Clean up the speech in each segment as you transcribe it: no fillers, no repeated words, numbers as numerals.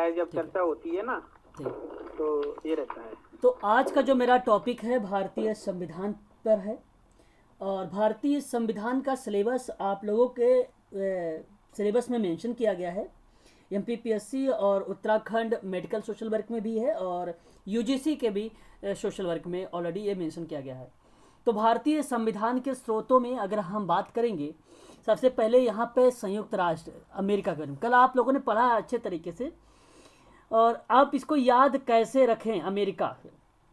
है जब ठीक है। चर्चा होती है ना, ठीक। तो ये रहता है। तो आज का जो मेरा टॉपिक है भारतीय संविधान पर है। और भारतीय संविधान का सिलेबस आप लोगों के सिलेबस में मेंशन किया गया है। एमपीपीएससी और उत्तराखंड मेडिकल सोशल वर्क में भी है, और यूजीसी के भी सोशल वर्क में ऑलरेडी ये मेंशन किया गया है। तो भारतीय संविधान के स्रोतों में अगर हम बात करेंगे, सबसे पहले यहाँ पे संयुक्त राष्ट्र अमेरिका का कल आप लोगों ने पढ़ा है अच्छे तरीके से, और आप इसको याद कैसे रखें अमेरिका।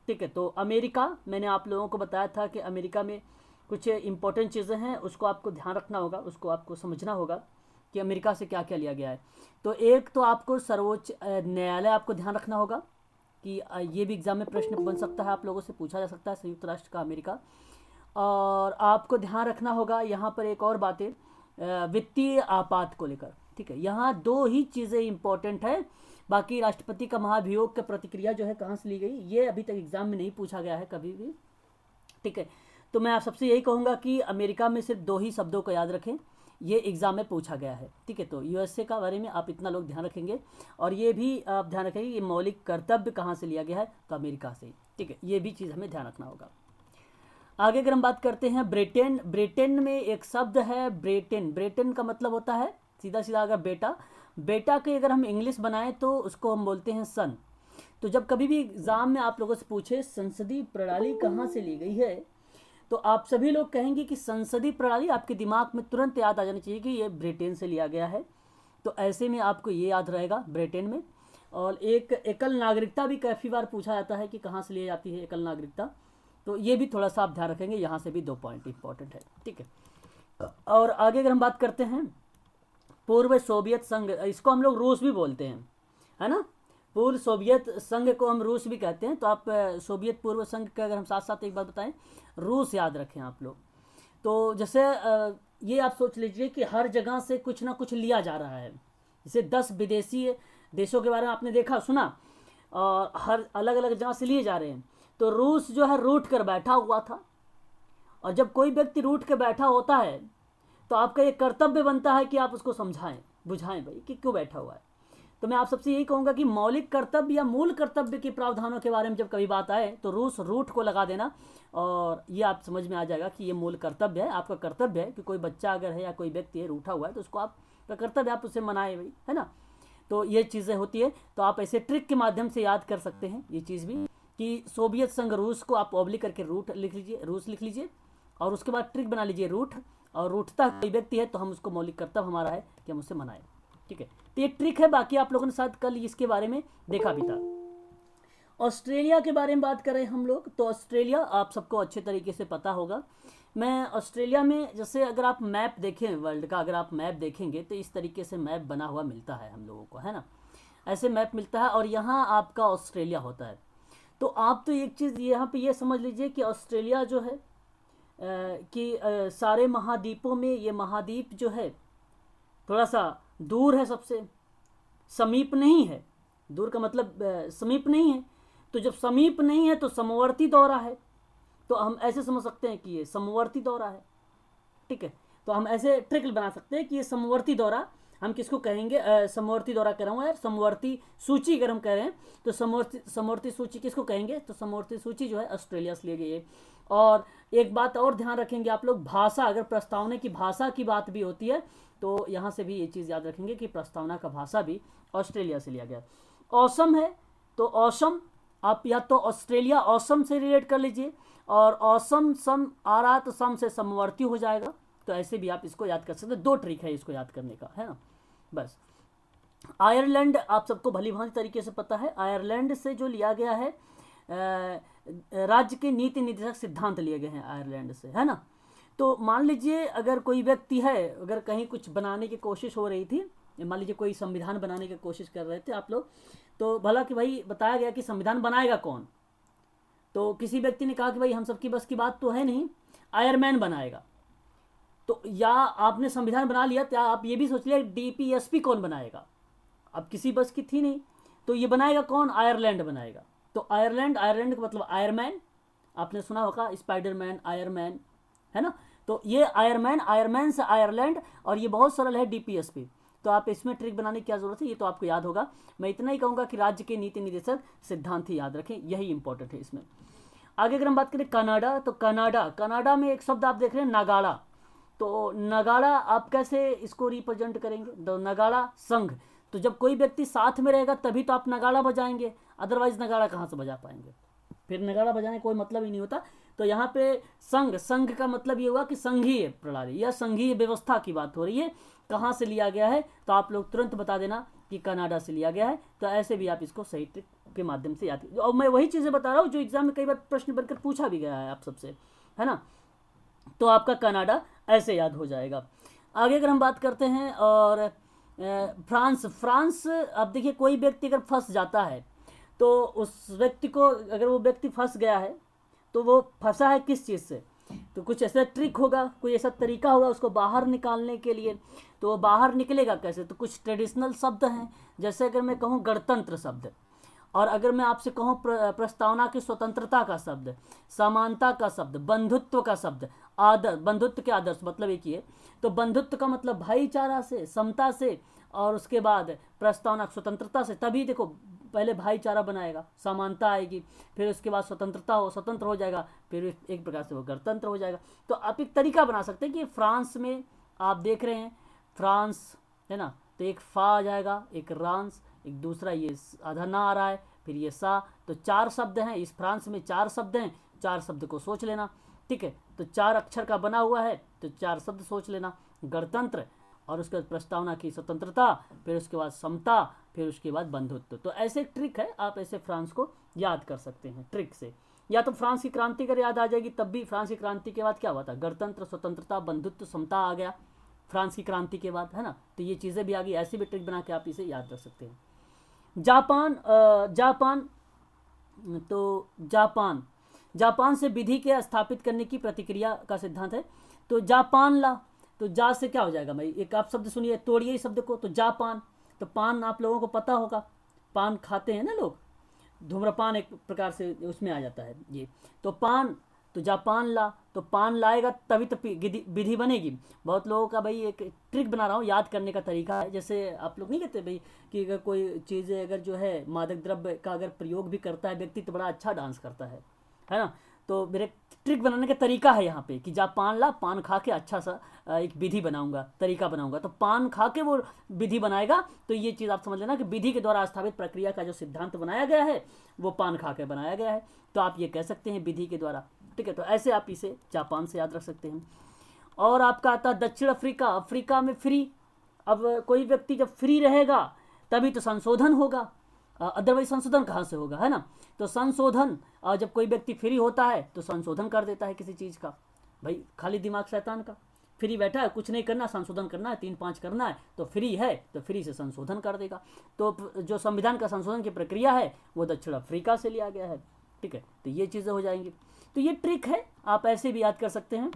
ठीक है, तो अमेरिका मैंने आप लोगों को बताया था कि अमेरिका में कुछ इंपॉर्टेंट चीज़ें हैं, उसको आपको ध्यान रखना होगा, उसको आपको समझना होगा कि अमेरिका से क्या क्या लिया गया है। तो एक तो आपको सर्वोच्च न्यायालय आपको ध्यान रखना होगा कि ये भी एग्जाम में प्रश्न बन सकता है, आप लोगों से पूछा जा सकता है संयुक्त राष्ट्र का अमेरिका। और आपको ध्यान रखना होगा यहाँ पर एक और बात है, वित्तीय आपात को लेकर। ठीक है, यहाँ दो ही चीज़ें इंपॉर्टेंट है। बाकी राष्ट्रपति का महाभियोग का प्रतिक्रिया जो है कहाँ से ली गई, ये अभी तक एग्जाम में नहीं पूछा गया है कभी भी। ठीक है, तो मैं आप सबसे यही कहूँगा कि अमेरिका में सिर्फ दो ही शब्दों को याद रखें, ये एग्ज़ाम में पूछा गया है। ठीक है, तो यूएसए का बारे में आप इतना लोग ध्यान रखेंगे, और ये भी आप ध्यान रखेंगे ये मौलिक कर्तव्य कहाँ से लिया गया है, तो अमेरिका से। ठीक है, ये भी चीज़ हमें ध्यान रखना होगा। आगे अगर हम बात करते हैं ब्रिटेन, ब्रिटेन में एक शब्द है ब्रिटेन। ब्रिटेन का मतलब होता है सीधा सीधा अगर बेटा, बेटा के अगर हम इंग्लिश बनाएं तो उसको हम बोलते हैं सन। तो जब कभी भी एग्ज़ाम में आप लोगों से पूछे संसदीय प्रणाली कहाँ से ली गई है, तो आप सभी लोग कहेंगे कि संसदीय प्रणाली, आपके दिमाग में तुरंत याद आ जाना चाहिए कि ये ब्रिटेन से लिया गया है। तो ऐसे में आपको ये याद रहेगा ब्रिटेन में। और एक एकल नागरिकता भी काफ़ी बार पूछा जाता है कि कहाँ से ली जाती है एकल नागरिकता, तो ये भी थोड़ा सा आप ध्यान रखेंगे, यहाँ से भी दो पॉइंट इंपॉर्टेंट है। ठीक है, और आगे अगर हम बात करते हैं पूर्व सोवियत संघ, इसको हम लोग रूस भी बोलते हैं, है ना। पूर्व सोवियत संघ को हम रूस भी कहते हैं। तो आप सोवियत पूर्व संघ का अगर हम साथ साथ एक बात बताएं, रूस याद रखें आप लोग। तो जैसे ये आप सोच लीजिए कि हर जगह से कुछ ना कुछ लिया जा रहा है। जैसे 10 विदेशी देशों के बारे में आपने देखा सुना, और हर अलग अलग जगह से लिए जा रहे हैं। तो रूस जो है रूठ कर बैठा हुआ था, और जब कोई व्यक्ति रूठ कर बैठा होता है तो आपका ये कर्तव्य बनता है कि आप उसको समझाएं बुझाएं भाई कि क्यों बैठा हुआ है। तो मैं आप सबसे यही कहूँगा कि मौलिक कर्तव्य या मूल कर्तव्य के प्रावधानों के बारे में जब कभी बात आए तो रूस रूट को लगा देना, और ये आप समझ में आ जाएगा कि ये मूल कर्तव्य है, आपका कर्तव्य है कि कोई बच्चा अगर है या कोई व्यक्ति है रूठा हुआ है तो उसको आपका कर्तव्य आप उसे मनाए भाई, है ना। तो ये चीज़ें होती है, तो आप ऐसे ट्रिक के माध्यम से याद कर सकते हैं ये चीज़ भी, कि सोवियत संघ रूस को आप ऑब्लिक करके रूट लिख लीजिए, रूस लिख लीजिए, और उसके बाद ट्रिक बना लीजिए रूठ, और रूठता कोई व्यक्ति है तो हम उसको मौलिक कर्तव्य हमारा है कि हम उसे मनाएं। ठीक है, तो ये ट्रिक है, बाकी आप लोगों ने शायद कल इसके बारे में देखा भी था। ऑस्ट्रेलिया के बारे में बात करें हम लोग, तो ऑस्ट्रेलिया आप सबको अच्छे तरीके से पता होगा। मैं ऑस्ट्रेलिया में जैसे अगर आप मैप देखें वर्ल्ड का, अगर आप मैप देखेंगे तो इस तरीके से मैप बना हुआ मिलता है हम लोगों को, है ना। ऐसे मैप मिलता है, और यहाँ आपका ऑस्ट्रेलिया होता है। तो आप तो एक चीज़ यहाँ पे ये समझ लीजिए कि ऑस्ट्रेलिया जो है कि सारे महाद्वीपों में ये महाद्वीप जो है थोड़ा सा दूर है सबसे, समीप नहीं है। दूर का मतलब समीप नहीं है। तो जब समीप नहीं है तो समवर्ती दौरा है, तो हम ऐसे समझ सकते हैं कि ये समवर्ती दौरा है। ठीक है, तो हम ऐसे ट्रिक बना सकते हैं कि ये समवर्ती दौरा हम किसको कहेंगे, समवर्ती दौरा कह रहा हूँ यार, समवर्ती सूची अगर हम कह रहे हैं तो समवर्ती सूची किसको कहेंगे, तो समवर्ती सूची जो है ऑस्ट्रेलिया से लिए गई है। और एक बात और ध्यान रखेंगे आप लोग, भाषा, अगर प्रस्तावना की भाषा की बात भी होती है तो यहाँ से भी ये चीज़ याद रखेंगे कि प्रस्तावना का भाषा भी ऑस्ट्रेलिया से लिया गया। ऑसम है, तो ऑसम आप या तो ऑस्ट्रेलिया ऑसम से रिलेट कर लीजिए, और ऑसम सम आ रहा तो सम से समवर्ती हो जाएगा। तो ऐसे भी आप इसको याद कर सकते हैं, दो ट्रिक है इसको याद करने का, है ना। बस आयरलैंड आप सबको भली भांति तरीके से पता है, आयरलैंड से जो लिया गया है राज्य के नीति निर्देशक सिद्धांत लिए गए हैं आयरलैंड से, है ना। तो मान लीजिए अगर कोई व्यक्ति है, अगर कहीं कुछ बनाने की कोशिश हो रही थी, मान लीजिए कोई संविधान बनाने की कोशिश कर रहे थे आप लोग, तो भला कि भाई बताया गया कि संविधान बनाएगा कौन, तो किसी व्यक्ति ने कहा कि भाई हम सबकी बस की बात तो है नहीं, आयरमैन बनाएगा। तो या आपने संविधान बना लिया, तो आप ये भी सोच लिया डीपीएसपी कौन बनाएगा, अब किसी बस की थी नहीं, तो ये बनाएगा कौन, आयरलैंड बनाएगा। तो आयरलैंड, आयरलैंड का मतलब आयरमैन, आपने सुना होगा स्पाइडरमैन, आयरमैन, है ना। तो ये आयरमैन, आयरमैन से आयरलैंड, और ये बहुत सरल है डीपीएसपी। तो आप इसमें ट्रिक बनाने की क्या ज़रूरत है, ये तो आपको याद होगा। मैं इतना ही कहूँगा कि राज्य के नीति निर्देशक सिद्धांत ही याद रखें, यही इंपॉर्टेंट है इसमें। आगे अगर हम बात करें कनाडा, तो कनाडा में एक शब्द आप देख रहे हैं नगाड़ा। तो नगाड़ा आप कैसे इसको रिप्रेजेंट करेंगे, तो नगाड़ा संघ। तो जब कोई व्यक्ति साथ में रहेगा तभी तो आप नगाड़ा बजाएंगे, अदरवाइज नगाड़ा कहाँ से बजा पाएंगे, फिर नगाड़ा बजाने कोई मतलब ही नहीं होता। तो यहाँ पे संघ का मतलब ये हुआ कि संघीय प्रणाली या संघीय व्यवस्था की बात हो रही है। कहाँ से लिया गया है, तो आप लोग तुरंत बता देना कि कनाडा से लिया गया है। तो ऐसे भी आप इसको सही ट्रिक के माध्यम से याद, और मैं वही चीज़ें बता रहा हूँ जो एग्जाम में कई बार प्रश्न बनकर पूछा भी गया है आप सबसे, है ना। तो आपका कनाडा ऐसे याद हो जाएगा। आगे अगर हम बात करते हैं और फ्रांस, अब देखिए कोई व्यक्ति अगर फंस जाता है तो उस व्यक्ति को, अगर वो व्यक्ति फंस गया है तो वो फंसा है किस चीज़ से, तो कुछ ऐसा ट्रिक होगा, कोई ऐसा तरीका होगा उसको बाहर निकालने के लिए। तो वो बाहर निकलेगा कैसे, तो कुछ ट्रेडिशनल शब्द हैं, जैसे अगर मैं कहूँ गणतंत्र शब्द, और अगर मैं आपसे कहूँ प्रस्तावना की स्वतंत्रता का शब्द, समानता का शब्द, बंधुत्व का शब्द, आदर, बंधुत्व के आदर्श मतलब एक ही है। तो बंधुत्व का मतलब भाईचारा से, समता से, और उसके बाद प्रस्तावना स्वतंत्रता से। तभी देखो पहले भाईचारा बनाएगा, समानता आएगी, फिर उसके बाद स्वतंत्रता स्वतंत्र हो जाएगा, फिर एक प्रकार से वो गणतंत्र हो जाएगा। तो आप एक तरीका बना सकते हैं कि फ्रांस में आप देख रहे हैं फ्रांस, है ना, तो एक फा आ जाएगा, एक रांस, एक दूसरा ये आधा ना आ रहा है, फिर ये सा। तो 4 शब्द हैं इस फ्रांस में, 4 शब्द हैं, 4 शब्द को सोच लेना, ठीक है। तो 4 अक्षर का बना हुआ है, तो 4 शब्द सोच लेना, गणतंत्र, और उसके बाद प्रस्तावना की स्वतंत्रता, फिर उसके बाद समता, फिर उसके बाद बंधुत्व। तो ऐसे एक ट्रिक है, आप ऐसे फ्रांस को याद कर सकते हैं ट्रिक से। या तो फ्रांस की क्रांति अगर याद आ जाएगी तब भी, फ्रांस की क्रांति के बाद क्या हुआ था, गणतंत्र, स्वतंत्रता, बंधुत्व, समता आ गया फ्रांस की क्रांति के बाद, है ना। तो ये चीज़ें भी आ गई, ऐसी भी ट्रिक बना के आप इसे याद रख सकते हैं। जापान, तो जापान से विधि के स्थापित करने की प्रतिक्रिया का सिद्धांत है। तो जापान ला, तो जा से क्या हो जाएगा भाई, एक आप शब्द सुनिए, तोड़िए शब्द को, तो जापान। तो पान आप लोगों को पता होगा, पान खाते हैं ना लोग, धूम्रपान एक प्रकार से उसमें आ जाता है ये। तो पान, तो जापान ला, तो पान लाएगा तभी तो विधि बनेगी। बहुत लोगों का भाई एक ट्रिक बना रहा हूँ, याद करने का तरीका है। जैसे आप लोग नहीं कहते भाई कि अगर कोई चीज़ अगर जो है मादक द्रव्य का अगर प्रयोग भी करता है व्यक्ति तो बड़ा अच्छा डांस करता है ना। तो मेरे ट्रिक बनाने का तरीका है यहाँ पे कि जापान ला, पान खा के अच्छा सा एक विधि बनाऊंगा, तरीका बनाऊंगा। तो पान खा के वो विधि बनाएगा, तो ये चीज़ आप समझ लेना कि विधि के द्वारा स्थापित प्रक्रिया का जो सिद्धांत बनाया गया है वो पान खा के बनाया गया है। तो आप ये कह सकते हैं विधि के द्वारा, ठीक है। तो ऐसे आप इसे जापान से याद रख सकते हैं। और आपका आता है दक्षिण अफ्रीका में फ्री। अब कोई व्यक्ति जब फ्री रहेगा तभी तो संशोधन होगा, अदरवाइज संशोधन कहाँ से होगा, है ना। तो संशोधन, जब कोई व्यक्ति फ्री होता है तो संशोधन कर देता है किसी चीज़ का। भाई खाली दिमाग शैतान का, फ्री बैठा है, कुछ नहीं करना, संशोधन करना है, 3-5 करना है, तो फ्री है तो फ्री से संशोधन कर देगा। तो जो संविधान का संशोधन की प्रक्रिया है वो दक्षिण अफ्रीका से लिया गया है, ठीक है। तो ये चीज़ें हो जाएंगी। तो ये ट्रिक है, आप ऐसे भी याद कर सकते हैं।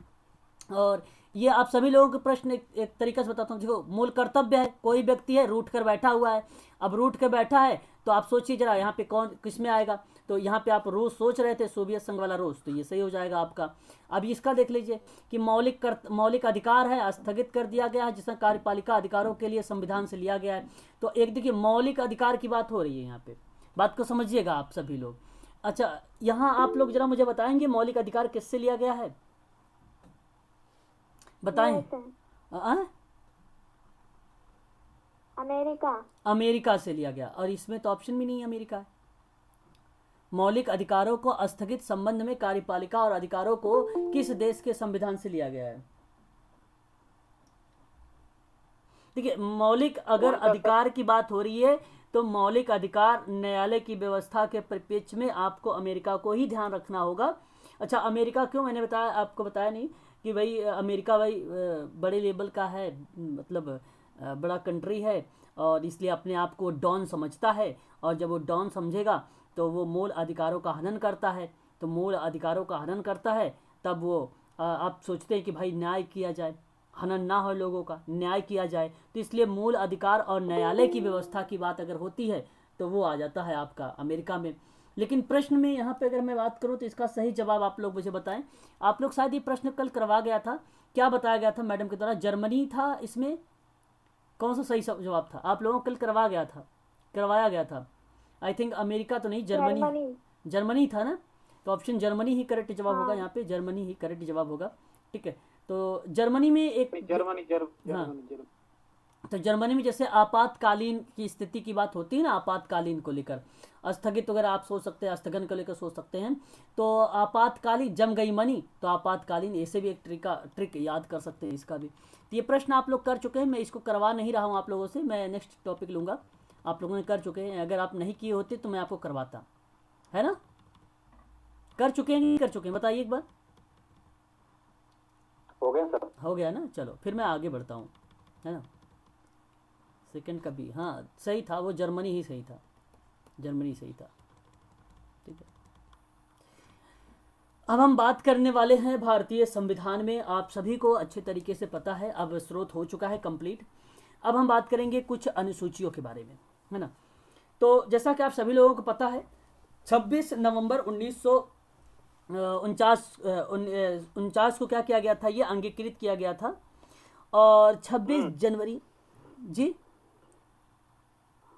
और ये आप सभी लोगों के प्रश्न एक तरीके से बताता हूँ। देखो मूल कर्तव्य है, कोई व्यक्ति है रूठ कर बैठा हुआ है, अब रूठ कर बैठा है तो आप सोचिए जरा यहाँ पे कौन किस में आएगा। तो यहाँ पे आप रूस सोच रहे थे, सोवियत संघ वाला रूस, तो ये सही हो जाएगा आपका। अब इसका देख लीजिए कि मौलिक अधिकार है, स्थगित कर दिया गया है, जिसमें कार्यपालिका अधिकारों के लिए संविधान से लिया गया है। तो एक देखिए मौलिक अधिकार की बात हो रही है यहाँ पे, बात को समझिएगा आप सभी लोग। अच्छा यहाँ आप लोग जरा मुझे बताएंगे मौलिक अधिकार किससे लिया गया है, बताएं। अमेरिका से लिया गया, और इसमें तो ऑप्शन भी नहीं है अमेरिका है। मौलिक अधिकारों को स्थगित संबंध में कार्यपालिका और अधिकारों को किस देश के संविधान से लिया गया है। देखिए मौलिक अगर अधिकार की बात हो रही है तो मौलिक अधिकार न्यायालय की व्यवस्था के परिप्रेक्ष्य में आपको अमेरिका को ही ध्यान रखना होगा। अच्छा अमेरिका क्यों, मैंने बताया आपको, बताया नहीं कि भाई अमेरिका भाई बड़े लेवल का है, मतलब बड़ा कंट्री है, और इसलिए अपने आप को डॉन समझता है, और जब वो डॉन समझेगा तो वो मूल अधिकारों का हनन करता है। तो मूल अधिकारों का हनन करता है तब वो आप सोचते हैं कि भाई न्याय किया जाए, हनन ना हो लोगों का, न्याय किया जाए। तो इसलिए मूल अधिकार और न्यायालय की व्यवस्था की बात अगर होती है तो वो आ जाता है आपका अमेरिका में। लेकिन प्रश्न में यहाँ पे अगर मैं बात करूँ तो इसका सही जवाब आप लोग मुझे बताएं। आप लोग शायद ये प्रश्न कल करवा गया था, क्या बताया गया था मैडम के द्वारा, जर्मनी था इसमें, कौन सा सही जवाब था? आप लोगों को कल करवाया गया था। आई थिंक अमेरिका तो नहीं, जर्मनी। जर्मनी था ना। तो ऑप्शन जर्मनी ही करेक्ट जवाब होगा, हाँ। यहाँ पे जर्मनी ही करेक्ट जवाब होगा। ठीक है, तो जर्मनी में एक नहीं, जर्मनी हाँ, जर्मनी जर्मनी। तो जर्मनी में जैसे आपातकालीन की स्थिति की बात होती है ना, आपातकालीन को लेकर स्थगित वगैरह आप सोच सकते हैं, स्थगन को लेकर सोच सकते हैं। तो आपातकालीन जम गई मनी, तो आपातकालीन, ऐसे भी एक ट्रिक याद कर सकते हैं इसका भी। तो ये प्रश्न आप लोग कर चुके हैं, मैं इसको करवा नहीं रहा हूँ आप लोगों से, मैं नेक्स्ट टॉपिक लूँगा। आप लोगों ने कर चुके हैं, अगर आप नहीं किए होते तो मैं आपको करवाता, है ना? कर चुके हैं नहीं कर चुके हैं, बताइए एक बार। हो गया सर। हो गया ना, चलो फिर मैं आगे बढ़ता हूँ, है ना। सेकंड का भी हाँ सही था, वो जर्मनी ही सही था, जर्मनी सही था। ठीक है, अब हम बात करने वाले हैं भारतीय संविधान में। आप सभी को अच्छे तरीके से पता है, अब स्रोत हो चुका है कंप्लीट। अब हम बात करेंगे कुछ अनुसूचियों के बारे में, है ना। तो जैसा कि आप सभी लोगों को पता है, 26 नवंबर 1949 को क्या किया गया था, ये अंगीकृत किया गया था। और 26 जनवरी, जी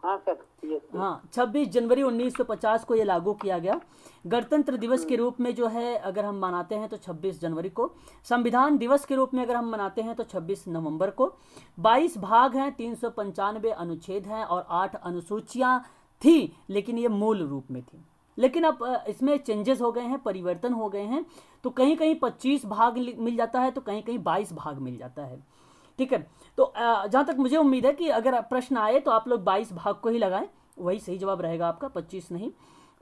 हाँ सर, यस। हाँ, 26 जनवरी 1950 को ये लागू किया गया। गणतंत्र दिवस के रूप में जो है अगर हम मनाते हैं तो 26 जनवरी को। संविधान दिवस के रूप में अगर हम मनाते हैं तो 26 नवंबर को। 22 भाग हैं, 395 अनुच्छेद हैं और 8 अनुसूचियां थी, लेकिन ये मूल रूप में थी। लेकिन अब इसमें चेंजेस हो गए हैं, परिवर्तन हो गए हैं। तो कहीं कहीं 25 भाग मिल जाता है, तो कहीं कहीं 22 भाग मिल जाता है। ठीक है, तो जहाँ तक मुझे उम्मीद है कि अगर प्रश्न आए तो आप लोग 22 भाग को ही लगाएं, वही सही जवाब रहेगा आपका, 25 नहीं।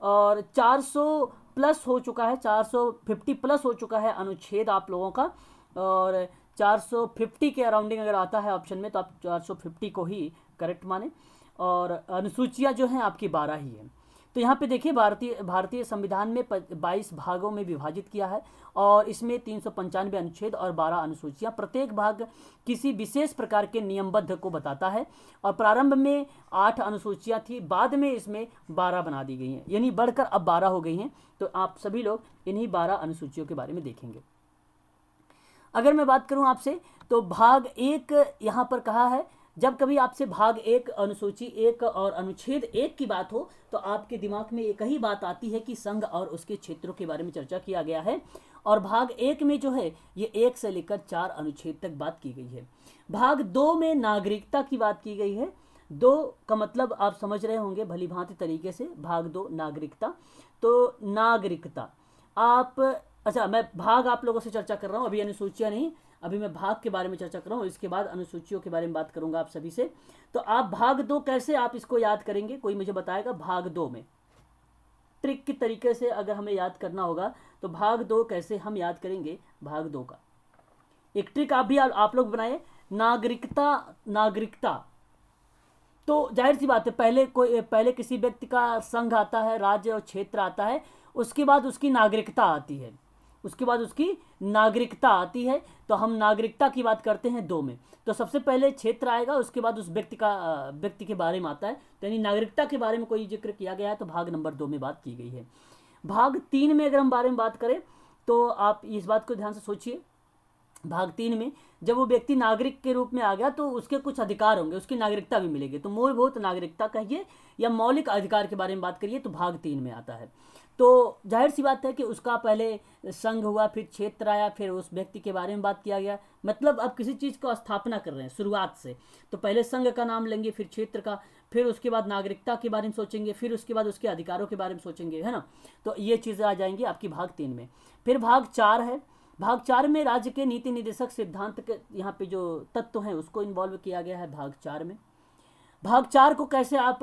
और 400 प्लस हो चुका है, 450 प्लस हो चुका है अनुच्छेद आप लोगों का। और 450 के अराउंडिंग अगर आता है ऑप्शन में तो आप 450 को ही करेक्ट माने। और अनुसूचियाँ जो हैं आपकी 12 ही हैं। तो यहाँ पे देखिए, भारतीय संविधान में 22 भागों में विभाजित किया है और इसमें 395 अनुच्छेद और 12 अनुसूचियाँ। प्रत्येक भाग किसी विशेष प्रकार के नियमबद्ध को बताता है। और प्रारंभ में 8 अनुसूचियाँ थी, बाद में इसमें 12 बना दी गई हैं, यानी बढ़कर अब 12 हो गई हैं। तो आप सभी लोग इन्हीं 12 अनुसूचियों के बारे में देखेंगे। अगर मैं बात करूं आपसे, तो भाग 1 यहाँ पर कहा है। जब कभी आपसे भाग 1 अनुसूची 1 और अनुच्छेद 1 की बात हो तो आपके दिमाग में एक ही बात आती है कि संघ और उसके क्षेत्रों के बारे में चर्चा किया गया है। और भाग 1 में जो है ये 1 से लेकर 4 अनुच्छेद तक बात की गई है। भाग 2 में नागरिकता की बात की गई है। 2 का मतलब आप समझ रहे होंगे भली भांति तरीके से, भाग 2 नागरिकता। तो नागरिकता आप, अच्छा मैं भाग आप लोगों से चर्चा कर रहा हूँ, अभी अनुसूचियाँ नहीं, अभी मैं भाग के बारे में चर्चा कर रहा हूँ, इसके बाद अनुसूचियों के बारे में बात करूंगा आप सभी से। तो आप भाग 2 कैसे आप इसको याद करेंगे, कोई मुझे बताएगा? भाग 2 में ट्रिक के तरीके से अगर हमें याद करना होगा तो भाग 2 कैसे हम याद करेंगे? भाग 2 का एक ट्रिक आप भी आप लोग बनाए। नागरिकता तो जाहिर सी बात है, पहले किसी व्यक्ति का संघ आता है, राज्य और क्षेत्र आता है, उसके बाद उसकी नागरिकता आती है, उसके बाद उसकी नागरिकता आती है। तो हम नागरिकता की बात करते हैं 2 में। तो सबसे पहले क्षेत्र आएगा, उसके बाद उस व्यक्ति के बारे में आता है। तो यानी नागरिकता के बारे में कोई जिक्र किया गया है तो भाग नंबर 2 में बात की गई है। भाग 3 में अगर हम बारे में बात करें तो आप इस बात को ध्यान से सोचिए। भाग 3 में जब वो व्यक्ति नागरिक के रूप में आ गया तो उसके कुछ अधिकार होंगे, उसकी नागरिकता भी मिलेगी। तो मूलभूत नागरिकता कहिए या मौलिक अधिकार के बारे में बात करिए तो भाग 3 में आता है। तो जाहिर सी बात है कि उसका पहले संघ हुआ, फिर क्षेत्र आया, फिर उस व्यक्ति के बारे में बात किया गया। मतलब अब किसी चीज़ को स्थापना कर रहे हैं शुरुआत से, तो पहले संघ का नाम लेंगे, फिर क्षेत्र का, फिर उसके बाद नागरिकता के बारे में सोचेंगे, फिर उसके बाद उसके अधिकारों के बारे में सोचेंगे, है ना। तो ये चीज़ें आ जाएंगी आपकी भाग 3 में। फिर भाग 4 है। भाग 4 में राज्य के नीति निर्देशक सिद्धांत के यहाँ पे जो तत्व हैं उसको इन्वॉल्व किया गया है भाग 4 में। भाग 4 को कैसे आप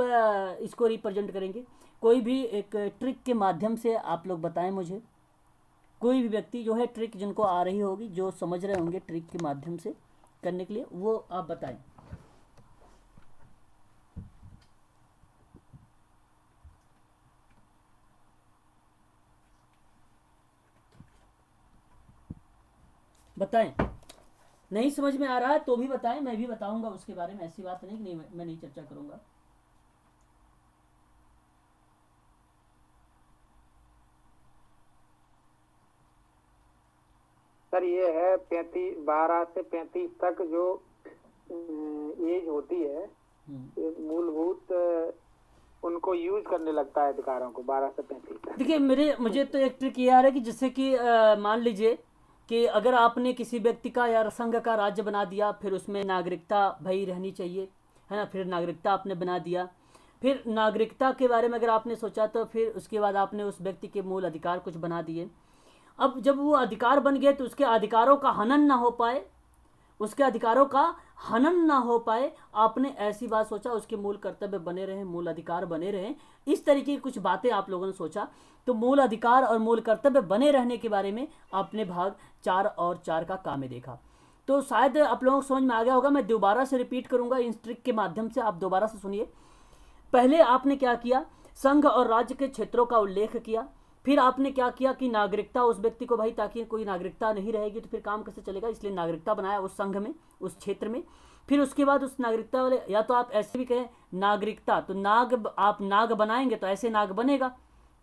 इसको रिप्रेजेंट करेंगे? कोई भी एक ट्रिक के माध्यम से आप लोग बताएं मुझे। कोई भी व्यक्ति जो है ट्रिक जिनको आ रही होगी, जो समझ रहे होंगे ट्रिक के माध्यम से करने के लिए, वो आप बताएं। बताएं। नहीं समझ में आ रहा है तो भी बताएं, मैं भी बताऊंगा उसके बारे में। ऐसी बात नहीं कि नहीं, मैं नहीं चर्चा करूंगा। सर ये है 12 से 35 तक जो एज होती है ये मूलभूत उनको यूज करने लगता है अधिकारों को 12 से 35 तक। देखिए मुझे तो एक ट्रिक ये आ रहा है कि जैसे कि मान लीजिए कि अगर आपने किसी व्यक्ति का या संघ का राज्य बना दिया, फिर उसमें नागरिकता भाई रहनी चाहिए, है ना, फिर नागरिकता आपने बना दिया, फिर नागरिकता के बारे में अगर आपने सोचा तो फिर उसके बाद आपने उस व्यक्ति के मूल अधिकार कुछ बना दिए। अब जब वो अधिकार बन गए तो उसके अधिकारों का हनन ना हो पाए, उसके अधिकारों का हनन ना हो पाए, आपने ऐसी बात सोचा, उसके मूल कर्तव्य बने रहें, मूल अधिकार बने रहें, इस तरीके की कुछ बातें आप लोगों ने सोचा। तो मूल अधिकार और मूल कर्तव्य बने रहने के बारे में आपने भाग 4 और 4 का काम में देखा। तो शायद आप लोगों को समझ में आ गया होगा। मैं दोबारा से रिपीट करूंगा इस ट्रिक के माध्यम से, आप दोबारा से सुनिए। पहले आपने क्या किया, संघ और राज्य के क्षेत्रों का उल्लेख किया। फिर आपने क्या किया कि नागरिकता उस व्यक्ति को भाई, ताकि कोई नागरिकता नहीं रहेगी तो फिर काम कैसे चलेगा, इसलिए नागरिकता बनाया उस संघ में, उस क्षेत्र में। फिर उसके बाद उस नागरिकता वाले, या तो आप ऐसे भी कहें नागरिकता, तो आप नाग बनाएंगे तो ऐसे नाग बनेगा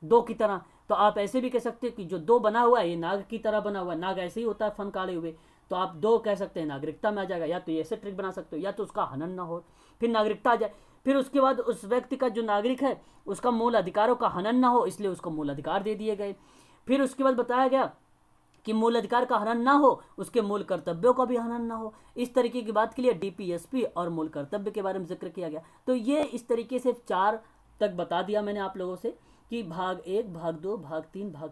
2 की तरह। तो आप ऐसे भी कह सकते हैं कि जो 2 बना हुआ है ये नाग की तरह बना हुआ है, नाग ऐसे ही होता है फन काले हुए, तो आप 2 कह सकते हैं, नागरिकता में आ जाएगा। या तो ऐसे ट्रिक बना सकते हो, या तो उसका हनन ना हो, फिर नागरिकता आ जाए। फिर उसके बाद उस व्यक्ति का जो नागरिक है उसका मूल अधिकारों का हनन ना हो, इसलिए उसको मूल अधिकार दे दिए गए। फिर उसके बाद बताया गया कि मूल अधिकार का हनन ना हो, उसके मूल कर्तव्यों का भी हनन ना हो। इस तरीके की बात के लिए डीपीएसपी और मूल कर्तव्य के बारे में जिक्र किया गया। तो ये इस तरीके से 4 तक बता दिया मैंने आप लोगों से कि भाग 1, भाग 2, भाग 3, भाग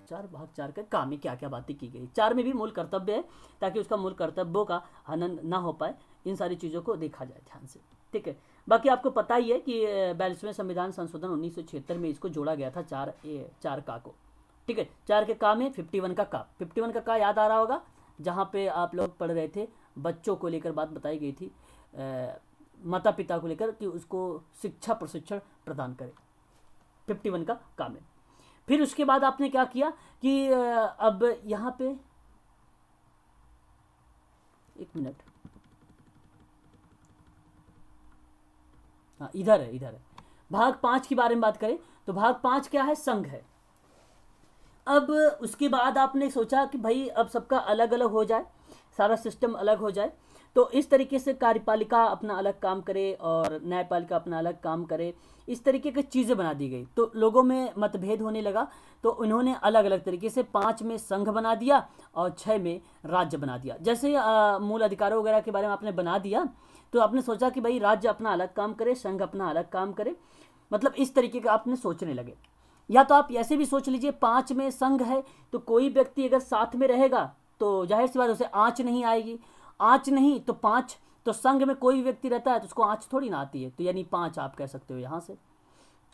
4 के काम में क्या क्या बातें की गई। 4 में भी मूल कर्तव्य है, ताकि उसका मूल कर्तव्यों का हनन ना हो पाए। इन सारी चीज़ों को देखा जाए ध्यान से, ठीक है। बाकी आपको पता ही है कि 42वें संविधान संशोधन 1976 में इसको जोड़ा गया था 4 का को, ठीक है। 4 के का में 51 का का, 51 का याद आ रहा होगा, जहाँ पे आप लोग पढ़ रहे थे, बच्चों को लेकर बात बताई गई थी, माता पिता को लेकर कि उसको शिक्षा प्रशिक्षण प्रदान करें, 51 का काम है। फिर उसके बाद आपने क्या किया कि अब यहाँ पे एक मिनट, हाँ इधर है। भाग 5 के बारे में बात करें तो भाग 5 क्या है, संघ है। अब उसके बाद आपने सोचा कि भाई अब सबका अलग अलग हो जाए, सारा सिस्टम अलग हो जाए, तो इस तरीके से कार्यपालिका अपना अलग काम करे और न्यायपालिका अपना अलग काम करे, इस तरीके की चीज़ें बना दी गई। तो लोगों में मतभेद होने लगा, तो उन्होंने अलग अलग तरीके से 5 में संघ बना दिया और 6 में राज्य बना दिया। जैसे मूल अधिकारों वगैरह के बारे में आपने बना दिया, तो आपने सोचा कि भाई राज्य अपना अलग काम करे, संघ अपना अलग काम करे, मतलब इस तरीके का आपने सोचने लगे। या तो आप ऐसे भी सोच लीजिए, 5 में संघ है तो कोई व्यक्ति अगर साथ में रहेगा तो जाहिर सी बात उसे आँच नहीं आएगी, आँच नहीं तो 5, तो संघ में कोई व्यक्ति रहता है तो उसको आँच थोड़ी ना आती है, तो यानी 5 आप कह सकते हो यहाँ से।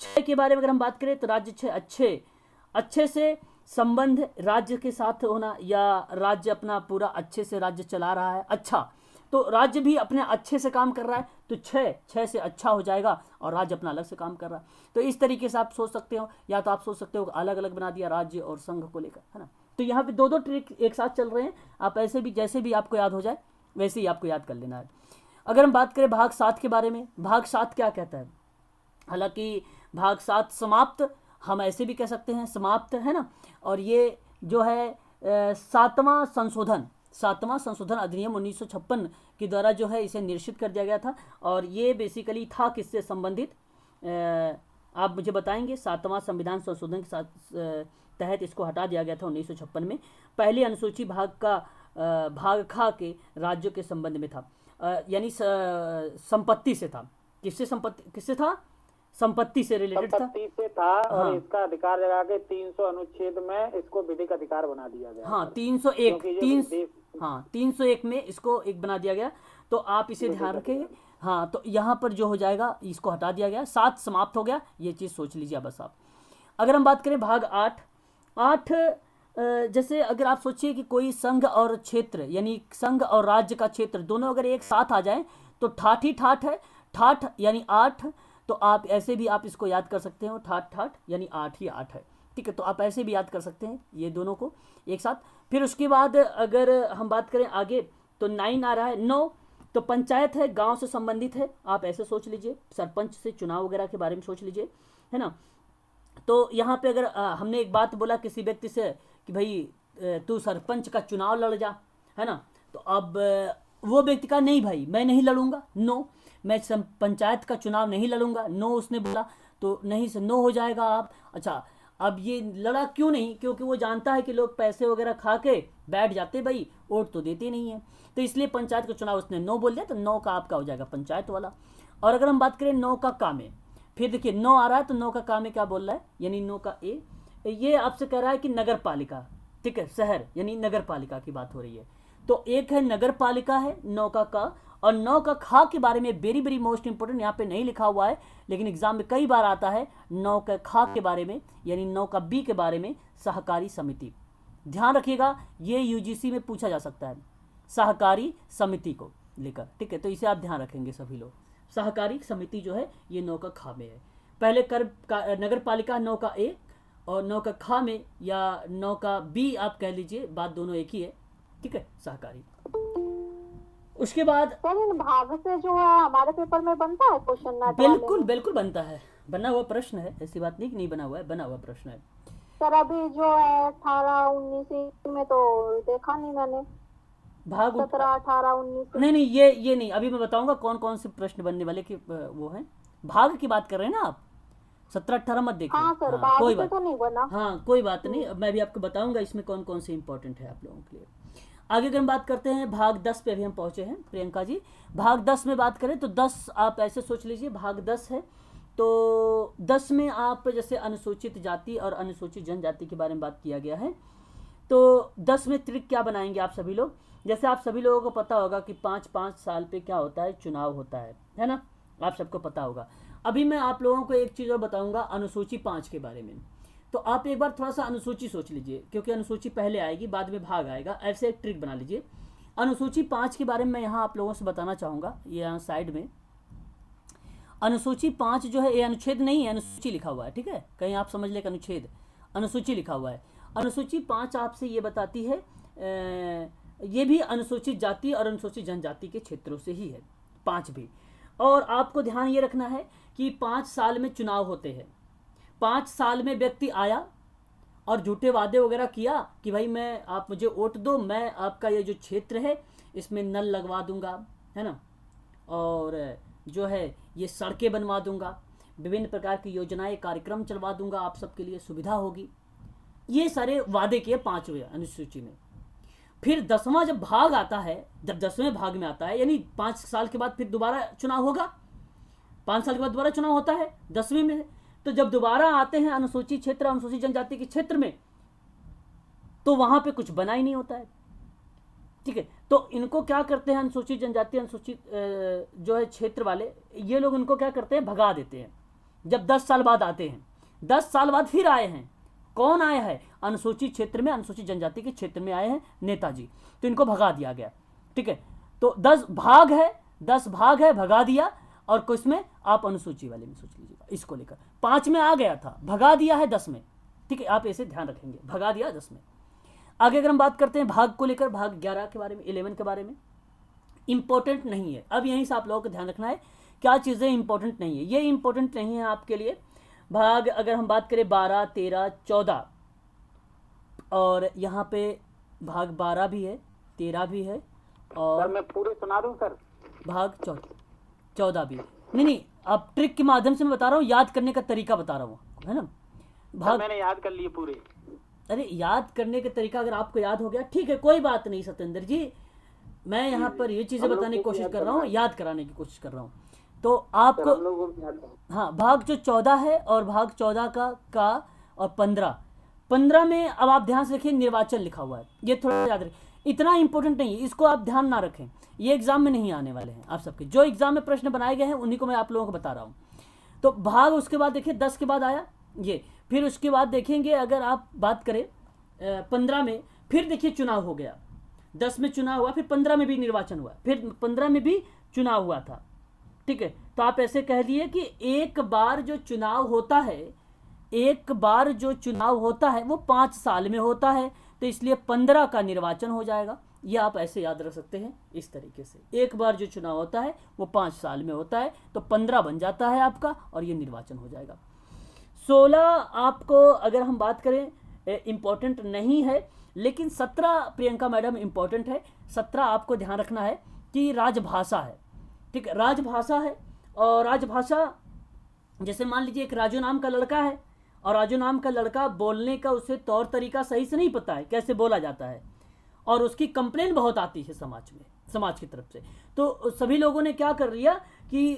6 के बारे में अगर हम बात करें तो राज्य 6 अच्छे से संबंध राज्य के साथ होना, या राज्य अपना पूरा अच्छे से राज्य चला रहा है, अच्छा, तो राज्य भी अपने अच्छे से काम कर रहा है, तो 6 से अच्छा हो जाएगा और राज्य अपना अलग से काम कर रहा है। तो इस तरीके से आप सोच सकते हो, या तो आप सोच सकते हो अलग अलग बना दिया राज्य और संघ को लेकर, है ना। तो यहाँ पे 2 ट्रिक एक साथ चल रहे हैं, आप ऐसे भी जैसे भी आपको याद हो जाए वैसे ही आपको याद कर लेना है। अगर हम बात करें भाग 7 के बारे में, भाग 7 क्या कहता है, हालांकि भाग 7 समाप्त, हम ऐसे भी कह सकते हैं समाप्त, है ना। और ये जो है 7वां संशोधन अधिनियम 1956 के द्वारा जो है इसे निश्चित कर दिया गया था। और ये बेसिकली था किससे संबंधित, आप मुझे बताएंगे। 7वां संविधान संशोधन के साथ तहत इसको हटा दिया गया था 1956 में। पहली अनुसूची भाग खा के राज्यों के संबंध में था, यानी संपत्ति से था। किससे था, संपत्ति से रिलेटेड था, संपत्ति से था। और हाँ। इसका अधिकार लगा के 300 अनुच्छेद में इसको विधिक अधिकार बना दिया गया। हाँ 301 में इसको एक बना दिया गया, तो आप इसे ध्यान रखें। हाँ, तो यहाँ पर जो हो जाएगा इसको हटा दिया गया, 7 समाप्त हो गया, ये चीज़ सोच लीजिए बस आप। अगर हम बात करें भाग 8, जैसे अगर आप सोचिए कि कोई संघ और क्षेत्र, यानी संघ और राज्य का क्षेत्र दोनों अगर एक साथ आ जाए तो ठाठ ही ठाठ है, ठाठ यानी 8, तो आप ऐसे भी आप इसको याद कर सकते हो, ठाठ यानी 8 ही 8 है, ठीक है। तो आप ऐसे भी याद कर सकते हैं ये दोनों को एक साथ। फिर उसके बाद अगर हम बात करें आगे तो 9 आ रहा है, 9 तो पंचायत है, गांव से संबंधित है, आप ऐसे सोच लीजिए, सरपंच से चुनाव वगैरह के बारे में सोच लीजिए, है ना। तो यहाँ पे अगर हमने एक बात बोला किसी व्यक्ति से कि भाई तू सरपंच का चुनाव लड़ जा, है ना, तो अब वो व्यक्ति कहा नहीं भाई मैं नहीं लड़ूंगा, नो, मैं पंचायत का चुनाव नहीं लड़ूंगा, नो उसने बोला, तो नहीं से नो हो जाएगा आप। अच्छा, अब ये लड़ा क्यों नहीं, क्योंकि वो जानता है कि लोग पैसे वगैरह खा के बैठ जाते भाई, वोट तो देते नहीं है, तो इसलिए पंचायत का चुनाव उसने नो बोल दिया, तो नो का आपका हो जाएगा पंचायत वाला। और अगर हम बात करें नो का काम है, फिर देखिए नो आ रहा है, तो नो का काम है क्या बोल रहा है, यानी नो का ए, ये आपसे कह रहा है कि नगर पालिका, ठीक है, शहर यानी नगर पालिका की बात हो रही है, तो एक है नगर पालिका है नौ का, और नौ का खा के बारे में वेरी वेरी मोस्ट इंपोर्टेंट, यहाँ पे नहीं लिखा हुआ है लेकिन एग्जाम में कई बार आता है, नौ का खा के बारे में यानी नौ का बी के बारे में, सहकारी समिति। ध्यान रखिएगा ये यूजीसी में पूछा जा सकता है, सहकारी समिति को लेकर, ठीक है, तो इसे आप ध्यान रखेंगे सभी लोग। सहकारी समिति जो है ये नौ का खा में है, पहले नगर पालिका नौ का ए, और नौ का खा में या नौ का बी आप कह लीजिए, बात दोनों एक ही है, ठीक है, सहकारी। उसके बाद सर इन भाग से जो है हमारे पेपर में बनता है क्वेश्चन ना? बिल्कुल बिल्कुल बनता है, बना हुआ प्रश्न है, ऐसी बात नहीं कि नहीं बना हुआ है, बना हुआ प्रश्न है। सर अभी जो है 18-19 में तो देखा नहीं मैंने, भाग 17, 18, 19 नहीं नहीं, ये नहीं, अभी मैं बताऊंगा कौन कौन से प्रश्न बनने वाले कि वो हैं। भाग की बात कर रहे हैं ना आप, 17-18 मत देखिए। हाँ सर, हाँ, भाग कोई से बात तो नहीं बना। हाँ कोई बात नहीं, मैं भी आपको बताऊंगा इसमें कौन कौन से इंपॉर्टेंट है आप लोगों के लिए। आगे अगर हम बात करते हैं भाग 10 पे अभी हम पहुंचे हैं प्रियंका जी। भाग 10 में बात करें तो 10 आप ऐसे सोच लीजिए, भाग 10 है, तो 10 में आप जैसे अनुसूचित जाति और अनुसूचित जनजाति के बारे में बात किया गया है, तो 10 में ट्रिक क्या बनाएंगे आप सभी लोग। जैसे आप सभी लोगों को पता होगा कि 5-5 साल पे क्या होता है, चुनाव होता है ना, आप सबको पता होगा। अभी मैं आप लोगों को एक चीज़ और बताऊंगा अनुसूची 5 के बारे में, तो आप एक बार थोड़ा सा अनुसूची सोच लीजिए, क्योंकि अनुसूची पहले आएगी बाद में भाग आएगा, ऐसे एक ट्रिक बना लीजिए। अनुसूची 5 के बारे में मैं यहाँ आप लोगों से बताना चाहूँगा, ये यहाँ साइड में अनुसूची 5 जो है, ये अनुच्छेद नहीं है, अनुसूची लिखा हुआ है, ठीक है, कहीं आप समझ ले अनुच्छेद, अनुसूची लिखा हुआ है। अनुसूची 5 आपसे ये बताती है, ये भी अनुसूचित जाति और अनुसूचित जनजाति के क्षेत्रों से ही है, 5 भी। और आपको ध्यान ये रखना है कि 5 साल में चुनाव होते हैं, 5 साल में व्यक्ति आया और झूठे वादे वगैरह किया कि भाई मैं, आप मुझे वोट दो, मैं आपका ये जो क्षेत्र है इसमें नल लगवा दूंगा, है ना, और जो है ये सड़कें बनवा दूंगा, विभिन्न प्रकार की योजनाएं कार्यक्रम चलवा दूंगा, आप सबके लिए सुविधा होगी, ये सारे वादे किए 5वें अनुसूची में। फिर 10वां जब भाग आता है, जब 10वें भाग में आता है, यानी 5 साल के बाद फिर दोबारा चुनाव होगा, 5 साल के बाद दोबारा चुनाव होता है 10वें में, तो जब दोबारा आते हैं अनुसूचित क्षेत्र, अनुसूचित जनजाति के क्षेत्र में, तो वहां पे कुछ बना ही नहीं होता है, ठीक है। तो इनको क्या करते हैं, अनुसूचित जनजाति, अनुसूचित जो है क्षेत्र वाले, ये लोग इनको क्या करते हैं, भगा देते हैं। जब 10 साल बाद आते हैं, 10 साल बाद फिर आए हैं, कौन आया है, अनुसूचित क्षेत्र में, अनुसूचित जनजाति के क्षेत्र में आए हैं नेताजी, तो इनको भगा दिया गया, ठीक है। तो 10 भाग है, भगा दिया, और कुछ में आप अनुसूची वाले में सोच लीजिएगा, इसको लेकर 5 में आ गया था, भगा दिया है 10 में, ठीक है, आप ऐसे ध्यान रखेंगे, भगा दिया 10 में। आगे अगर हम बात करते हैं भाग को लेकर, भाग 11 के बारे में, 11 के बारे में, इंपॉर्टेंट नहीं है। अब यहीं से आप लोगों को ध्यान रखना है क्या चीज़ें इंपॉर्टेंट नहीं है, ये इंपॉर्टेंट नहीं है आपके लिए। भाग अगर हम बात करें 12, 13, 14, और यहाँ पे भाग 12 भी है, 13 भी है, और सर मैं पूरे सुना दूं सर? भाग 14 भी नहीं, अब ट्रिक के माध्यम से मैं बता रहा हूँ, याद करने का तरीका बता रहा हूँ, है ना। भाग मैंने याद कर लिए पूरे। अरे याद करने का तरीका अगर आपको याद हो गया ठीक है, कोई बात नहीं सत्येंद्र जी, मैं यहाँ पर ये चीज़ें बताने की कोशिश कर रहा हूँ, याद कराने की कोशिश कर रहा हूँ, तो आपको हाँ, भाग जो 14 है और भाग 14 का और 15 में अब आप ध्यान से रखिए, निर्वाचन लिखा हुआ है, ये थोड़ा याद रखिए, इतना इंपॉर्टेंट नहीं है, इसको आप ध्यान ना रखें, ये एग्जाम में नहीं आने वाले हैं आप सबके, जो एग्जाम में प्रश्न बनाए गए हैं उन्हीं को मैं आप लोगों को बता रहा हूँ। तो भाग उसके बाद देखिए 10 के बाद आया ये, फिर उसके बाद देखेंगे अगर आप बात करें 15 में, फिर देखिए चुनाव हो गया, 10 में चुनाव हुआ, फिर 15 में भी निर्वाचन हुआ, फिर 15 में भी चुनाव हुआ था, ठीक है। तो आप ऐसे कह दिए कि एक बार जो चुनाव होता है वो 5 साल में होता है, तो इसलिए 15 का निर्वाचन हो जाएगा, ये आप ऐसे याद रख सकते हैं इस तरीके से। एक बार जो चुनाव होता है वो 5 साल में होता है, तो 15 बन जाता है आपका, और ये निर्वाचन हो जाएगा। 16 आपको अगर हम बात करें इम्पोर्टेंट नहीं है, लेकिन 17 प्रियंका मैडम इम्पोर्टेंट है। 17 आपको ध्यान रखना है उसकी राजभाषा है। ठीक है, राजभाषा है। और राजभाषा जैसे मान लीजिए एक राजू नाम का लड़का है, और राजू नाम का लड़का बोलने का उसे तौर तरीका सही से नहीं पता है, कैसे बोला जाता है, और उसकी कंप्लेन बहुत आती है समाज में, समाज की तरफ से। तो सभी लोगों ने क्या कर लिया कि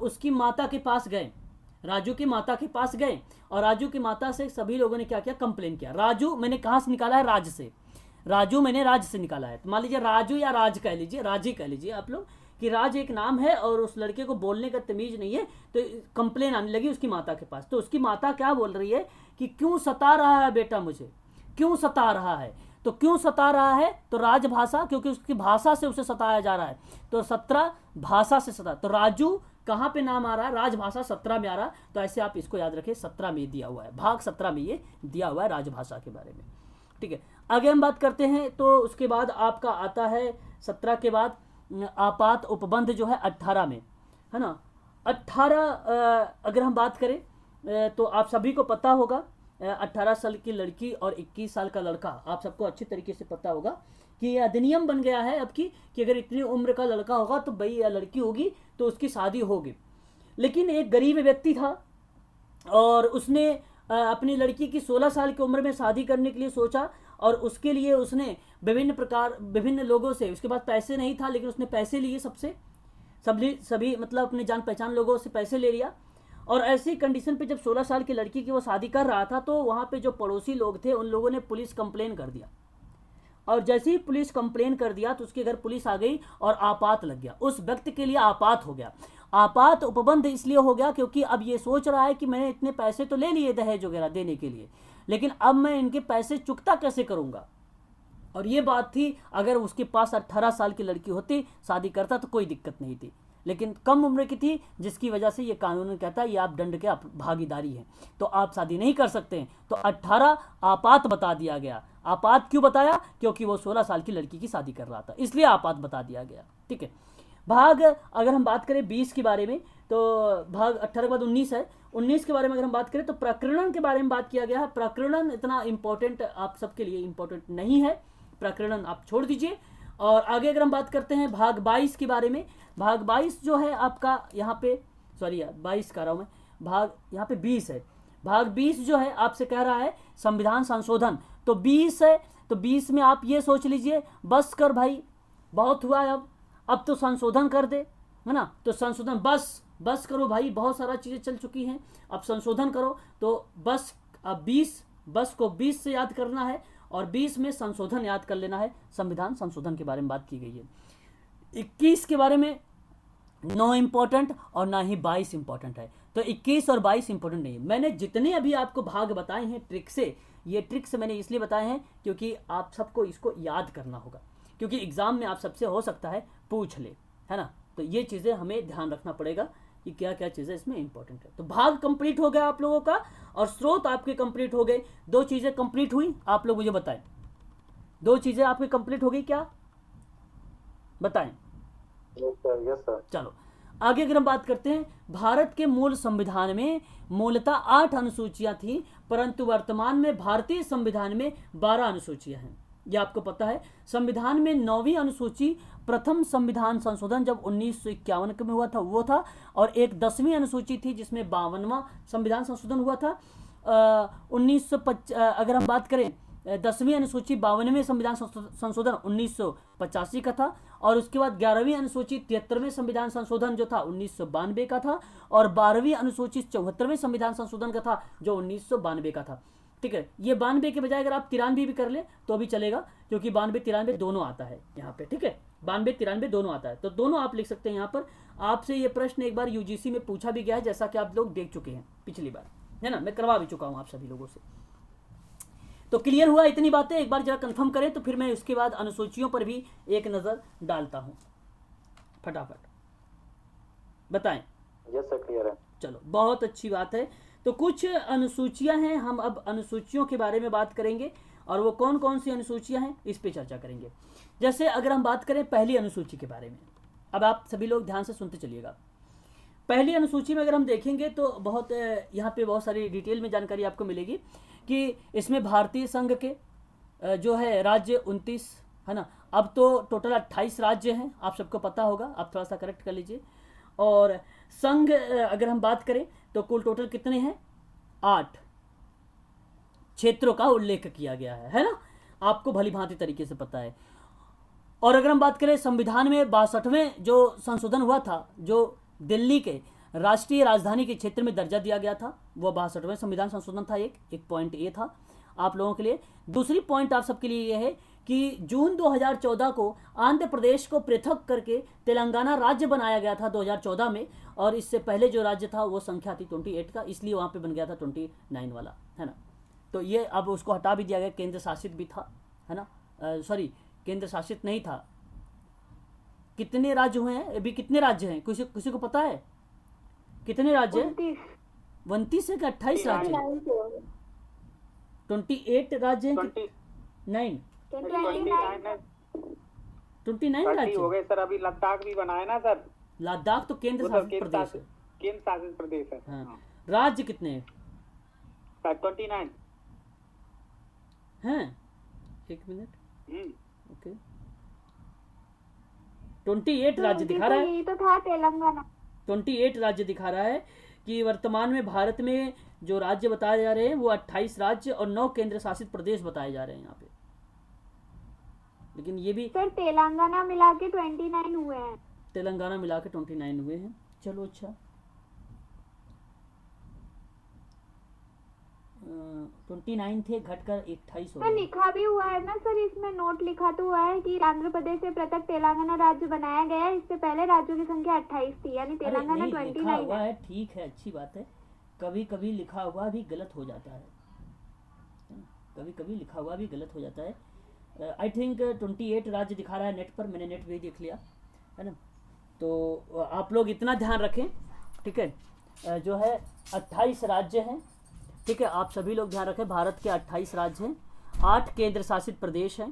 उसकी माता के पास गए, राजू की माता के पास गए, और राजू की माता से सभी लोगों ने क्या किया, कंप्लेन किया। राजू मैंने कहाँ से निकाला है, राज से। राजू मैंने राज से निकाला है। तो मान लीजिए राजू या राज कह लीजिए, राज ही कह लीजिए आप लोग, कि राज एक नाम है और उस लड़के को बोलने का तमीज नहीं है, तो कंप्लेन आने लगी उसकी माता के पास। तो उसकी माता क्या बोल रही है कि क्यों सता रहा है बेटा मुझे, क्यों सता रहा है। तो क्यों सता रहा है, तो राजभाषा, क्योंकि उसकी भाषा से उसे सताया जा रहा है। तो 17 भाषा से सता, तो राजू कहाँ पे नाम आ रहा है, राजभाषा 17 में आ रहा है। तो ऐसे आप इसको याद रखें, 17 में दिया हुआ है, भाग 17 में ये दिया हुआ है राजभाषा के बारे में। ठीक है, आगे हम बात करते हैं। तो उसके बाद आपका आता है 17 के बाद आपात उपबंध जो है 18 में, है ना। 18 अगर हम बात करें तो आप सभी को पता होगा, 18 साल की लड़की और 21 साल का लड़का, आप सबको अच्छी तरीके से पता होगा कि ये अधिनियम बन गया है अब की, कि अगर इतनी उम्र का लड़का होगा तो भाई या लड़की होगी तो उसकी शादी होगी। लेकिन एक गरीब व्यक्ति था और उसने अपनी लड़की की 16 साल की उम्र में शादी करने के लिए सोचा, और उसके लिए उसने विभिन्न लोगों से, उसके पास पैसे नहीं था लेकिन उसने पैसे लिए सबसे, सभी मतलब अपने जान पहचान लोगों से पैसे ले लिया। और ऐसी कंडीशन पे जब 16 साल की लड़की की वो शादी कर रहा था, तो वहाँ पे जो पड़ोसी लोग थे उन लोगों ने पुलिस कंप्लेन कर दिया, और जैसे ही पुलिस कंप्लेन कर दिया तो उसके घर पुलिस आ गई और आपात लग गया, उस व्यक्ति के लिए आपात हो गया। आपात उपबंध इसलिए हो गया क्योंकि अब ये सोच रहा है कि मैंने इतने पैसे तो ले लिए दहेज वगैरह देने के लिए, लेकिन अब मैं इनके पैसे चुकता कैसे करूंगा। और ये बात थी, अगर उसके पास 18 साल की लड़की होती, शादी करता तो कोई दिक्कत नहीं थी, लेकिन कम उम्र की थी, जिसकी वजह से ये कानून कहता है ये आप दंड के भागीदारी है, तो आप शादी नहीं कर सकते हैं। तो 18 आपात बता दिया गया। आपात क्यों बताया, क्योंकि वो 16 साल की लड़की की शादी कर रहा था, इसलिए आपात बता दिया गया। ठीक है, भाग अगर हम बात करें 20 के बारे में, तो भाग 18 के बाद 19 है। 19 के बारे में अगर हम बात करें तो प्रकरण के बारे में बात किया गया है। प्रकरण इतना इंपॉर्टेंट आप सबके लिए इंपॉर्टेंट नहीं है, प्रकरण आप छोड़ दीजिए। और आगे अगर हम बात करते हैं भाग 22 के बारे में, भाग 22 जो है आपका यहाँ पे, सॉरी 22 कर रहा हूँ मैं, भाग यहाँ पे 20 है। भाग 20 जो है आपसे कह रहा है संविधान संशोधन, तो 20 है, तो 20 में आप ये सोच लीजिए बस कर भाई, बहुत हुआ है, अब तो संशोधन कर दे, है ना। तो संशोधन बस करो भाई, बहुत सारा चीज़ें चल चुकी हैं, अब संशोधन करो। तो बस अब 20, बस को 20 से याद करना है, और 20 में संशोधन याद कर लेना है। संविधान संशोधन के बारे में बात की गई है। 21 के बारे में नो इम्पोर्टेंट और ना ही 22 इंपॉर्टेंट है, तो 21 और 22 इंपॉर्टेंट नहीं है। मैंने जितने अभी आपको भाग बताए हैं ट्रिक से, ये ट्रिक्स मैंने इसलिए बताए हैं क्योंकि आप सबको इसको याद करना होगा, क्योंकि एग्जाम में आप सबसे हो सकता है पूछ ले, है ना। तो ये चीज़ें हमें ध्यान रखना पड़ेगा कि क्या क्या चीज़ें इसमें इंपॉर्टेंट है। तो भाग कंप्लीट हो गया आप लोगों का, और स्रोत आपके कंप्लीट हो गए। 2 चीज़ें कंप्लीट हुई, आप लोग मुझे बताएं, 2 चीज़ें आपकी कंप्लीट हो गई क्या, बताएं। Yes sir. चलो आगे अगर हम बात करते हैं, भारत के मूल संविधान में मूलतः 8 अनुसूचियां थी, परंतु वर्तमान में भारतीय संविधान में 12 अनुसूचियां हैं, ये आपको पता है। संविधान में 9वीं अनुसूची प्रथम संविधान संशोधन जब 1951 में हुआ था वो था, और एक 10वीं अनुसूची थी जिसमें 52वां संविधान संशोधन हुआ था। 1950 अगर हम बात करें 10वीं अनुसूची 52वें संविधान संशोधन 1985 का था, और उसके बाद 11वीं अनुसूची 73वें संविधान संशोधन जो था 1992 का था, और 12वीं अनुसूची 74वें संविधान संशोधन का था जो 1992 का था। ठीक है, ये 92 के बजाय अगर आप 93 भी कर ले तो भी चलेगा, क्योंकि 92-93 दोनों आता है यहाँ पे। ठीक है, 92-93 दोनों आता है, तो दोनों आप लिख सकते हैं यहाँ पर। आपसे ये प्रश्न एक बार यूजीसी में पूछा भी गया है, जैसा कि आप लोग देख चुके हैं पिछली बार, है ना, मैं करवा भी चुका हूँ आप सभी लोगों से। तो क्लियर हुआ इतनी बातें, एक बार जरा कंफर्म करें, तो फिर मैं उसके बाद अनुसूचियों पर भी एक नज़र डालता हूँ, फटाफट बताएं। यस सर, क्लियर है। चलो बहुत अच्छी बात है। तो कुछ अनुसूचियां हैं, हम अब अनुसूचियों के बारे में बात करेंगे, और वो कौन कौन सी अनुसूचियां हैं इस पे चर्चा करेंगे। जैसे अगर हम बात करें पहली अनुसूची के बारे में, अब आप सभी लोग ध्यान से सुनते चलिएगा। पहली अनुसूची में अगर हम देखेंगे तो बहुत यहाँ पे बहुत सारी डिटेल में जानकारी आपको मिलेगी कि इसमें भारतीय संघ के जो है राज्य 29 है ना। अब तो टोटल 28 राज्य हैं, आप सबको पता होगा, आप थोड़ा सा करेक्ट कर लीजिए। और संघ अगर हम बात करें तो कुल टोटल कितने हैं, 8 क्षेत्रों का उल्लेख किया गया है ना, आपको भली भांति तरीके से पता है। और अगर हम बात करें संविधान में 62वें जो संशोधन हुआ था, जो दिल्ली के राष्ट्रीय राजधानी के क्षेत्र में दर्जा दिया गया था, वो 62वें संविधान संशोधन था। एक पॉइंट ये था आप लोगों के लिए। दूसरी पॉइंट आप सबके लिए यह है कि जून 2014 को आंध्र प्रदेश को पृथक करके तेलंगाना राज्य बनाया गया था 2014 में, और इससे पहले जो राज्य था वो संख्या थी 28 का, इसलिए वहाँ पे बन गया था 29 वाला, है ना। तो ये अब उसको हटा भी दिया गया, केंद्र शासित भी था, है ना। सॉरी, केंद्र शासित नहीं था। कितने राज्य हुए हैं अभी, कितने राज्य हैं, किसी को पता है कितने राज्य हैं? 29 है कि 28 राज्य हैं? 28 राज्य हैं कि 9? 29 राज्य हो गए सर। अभी लद्दाख भी बना है ना सर। लद्दाख तो केंद्र शासित प्रदेश है। केंद्र शासित प्रदेश है। हाँ। राज्य कितने हैं? 29 हैं। एक मिनट, ओके, 28 राज्य दिखा रहा है। यही तो था तेलंगाना। 28 राज्य दिखा रहा है कि वर्तमान में भारत में जो राज्य बताए जा रहे हैं वो 28 राज्य और 9 केंद्र शासित प्रदेश बताए जा रहे हैं यहाँ पे। लेकिन ये भी सर तेलंगाना मिला के 29 हुए हैं। तेलंगाना मिला के 29 हुए हैं। चलो अच्छा, 29 थे, घटकर 28 हो सर गए। लिखा भी हुआ है ना सर, इसमें नोट लिखा तो हुआ है कि आंध्र प्रदेश से पृथक तेलंगाना राज्य बनाया गया है। इससे पहले राज्यों की संख्या 28 थी, यानी अरे तेलंगाना नहीं, लिखा 29 हुआ है। है, ठीक है, अच्छी बात है। कभी कभी लिखा हुआ भी गलत हो जाता है, कभी कभी लिखा हुआ भी गलत हो जाता है। आई थिंक 28 राज्य दिखा रहा है नेट पर, मैंने नेट पे ही देख लिया, है ना। तो आप लोग इतना ध्यान रखें, ठीक है। जो है 28 राज्य हैं, ठीक है, आप सभी लोग ध्यान रखें। भारत के 28 राज्य हैं, 8 केंद्र शासित प्रदेश हैं,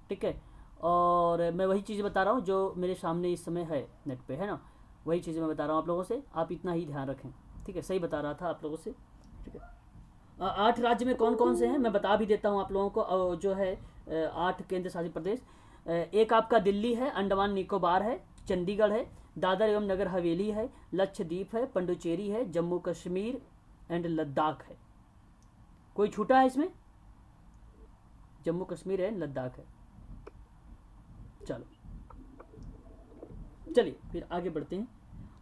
ठीक है। और मैं वही चीज़ बता रहा हूँ जो मेरे सामने इस समय है नेट पे, है ना, वही चीज़ें मैं बता रहा हूँ आप लोगों से, आप इतना ही ध्यान रखें, ठीक है। सही बता रहा था आप लोगों से, ठीक है। 8 राज्य में कौन कौन से हैं मैं बता भी देता हूँ आप लोगों को। जो है 8 केंद्र शासित प्रदेश, एक आपका दिल्ली है, अंडमान निकोबार है, चंडीगढ़ है, दादर एवं नगर हवेली है, लक्षद्वीप है, पंडुचेरी है, जम्मू कश्मीर एंड लद्दाख है। कोई छूटा है इसमें? जम्मू कश्मीर है, लद्दाख है। चलो चलिए फिर आगे बढ़ते हैं।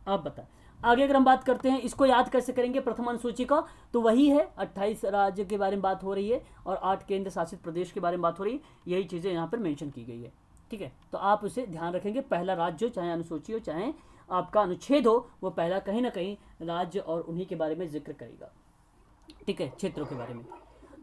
आप बताएं आगे। अगर हम बात करते हैं इसको याद कैसे करेंगे प्रथम अनुसूची का, तो वही है 28 राज्य के बारे में बात हो रही है और 8 केंद्र शासित प्रदेश के बारे में बात हो रही है। यही चीज़ें यहाँ पर मेंशन की गई है, ठीक है। तो आप उसे ध्यान रखेंगे, पहला राज्य हो, चाहे अनुसूची हो, चाहे आपका अनुच्छेद हो, वो पहला कहीं ना कहीं राज्य और उन्हीं के बारे में जिक्र करेगा, ठीक है, क्षेत्रों के बारे में।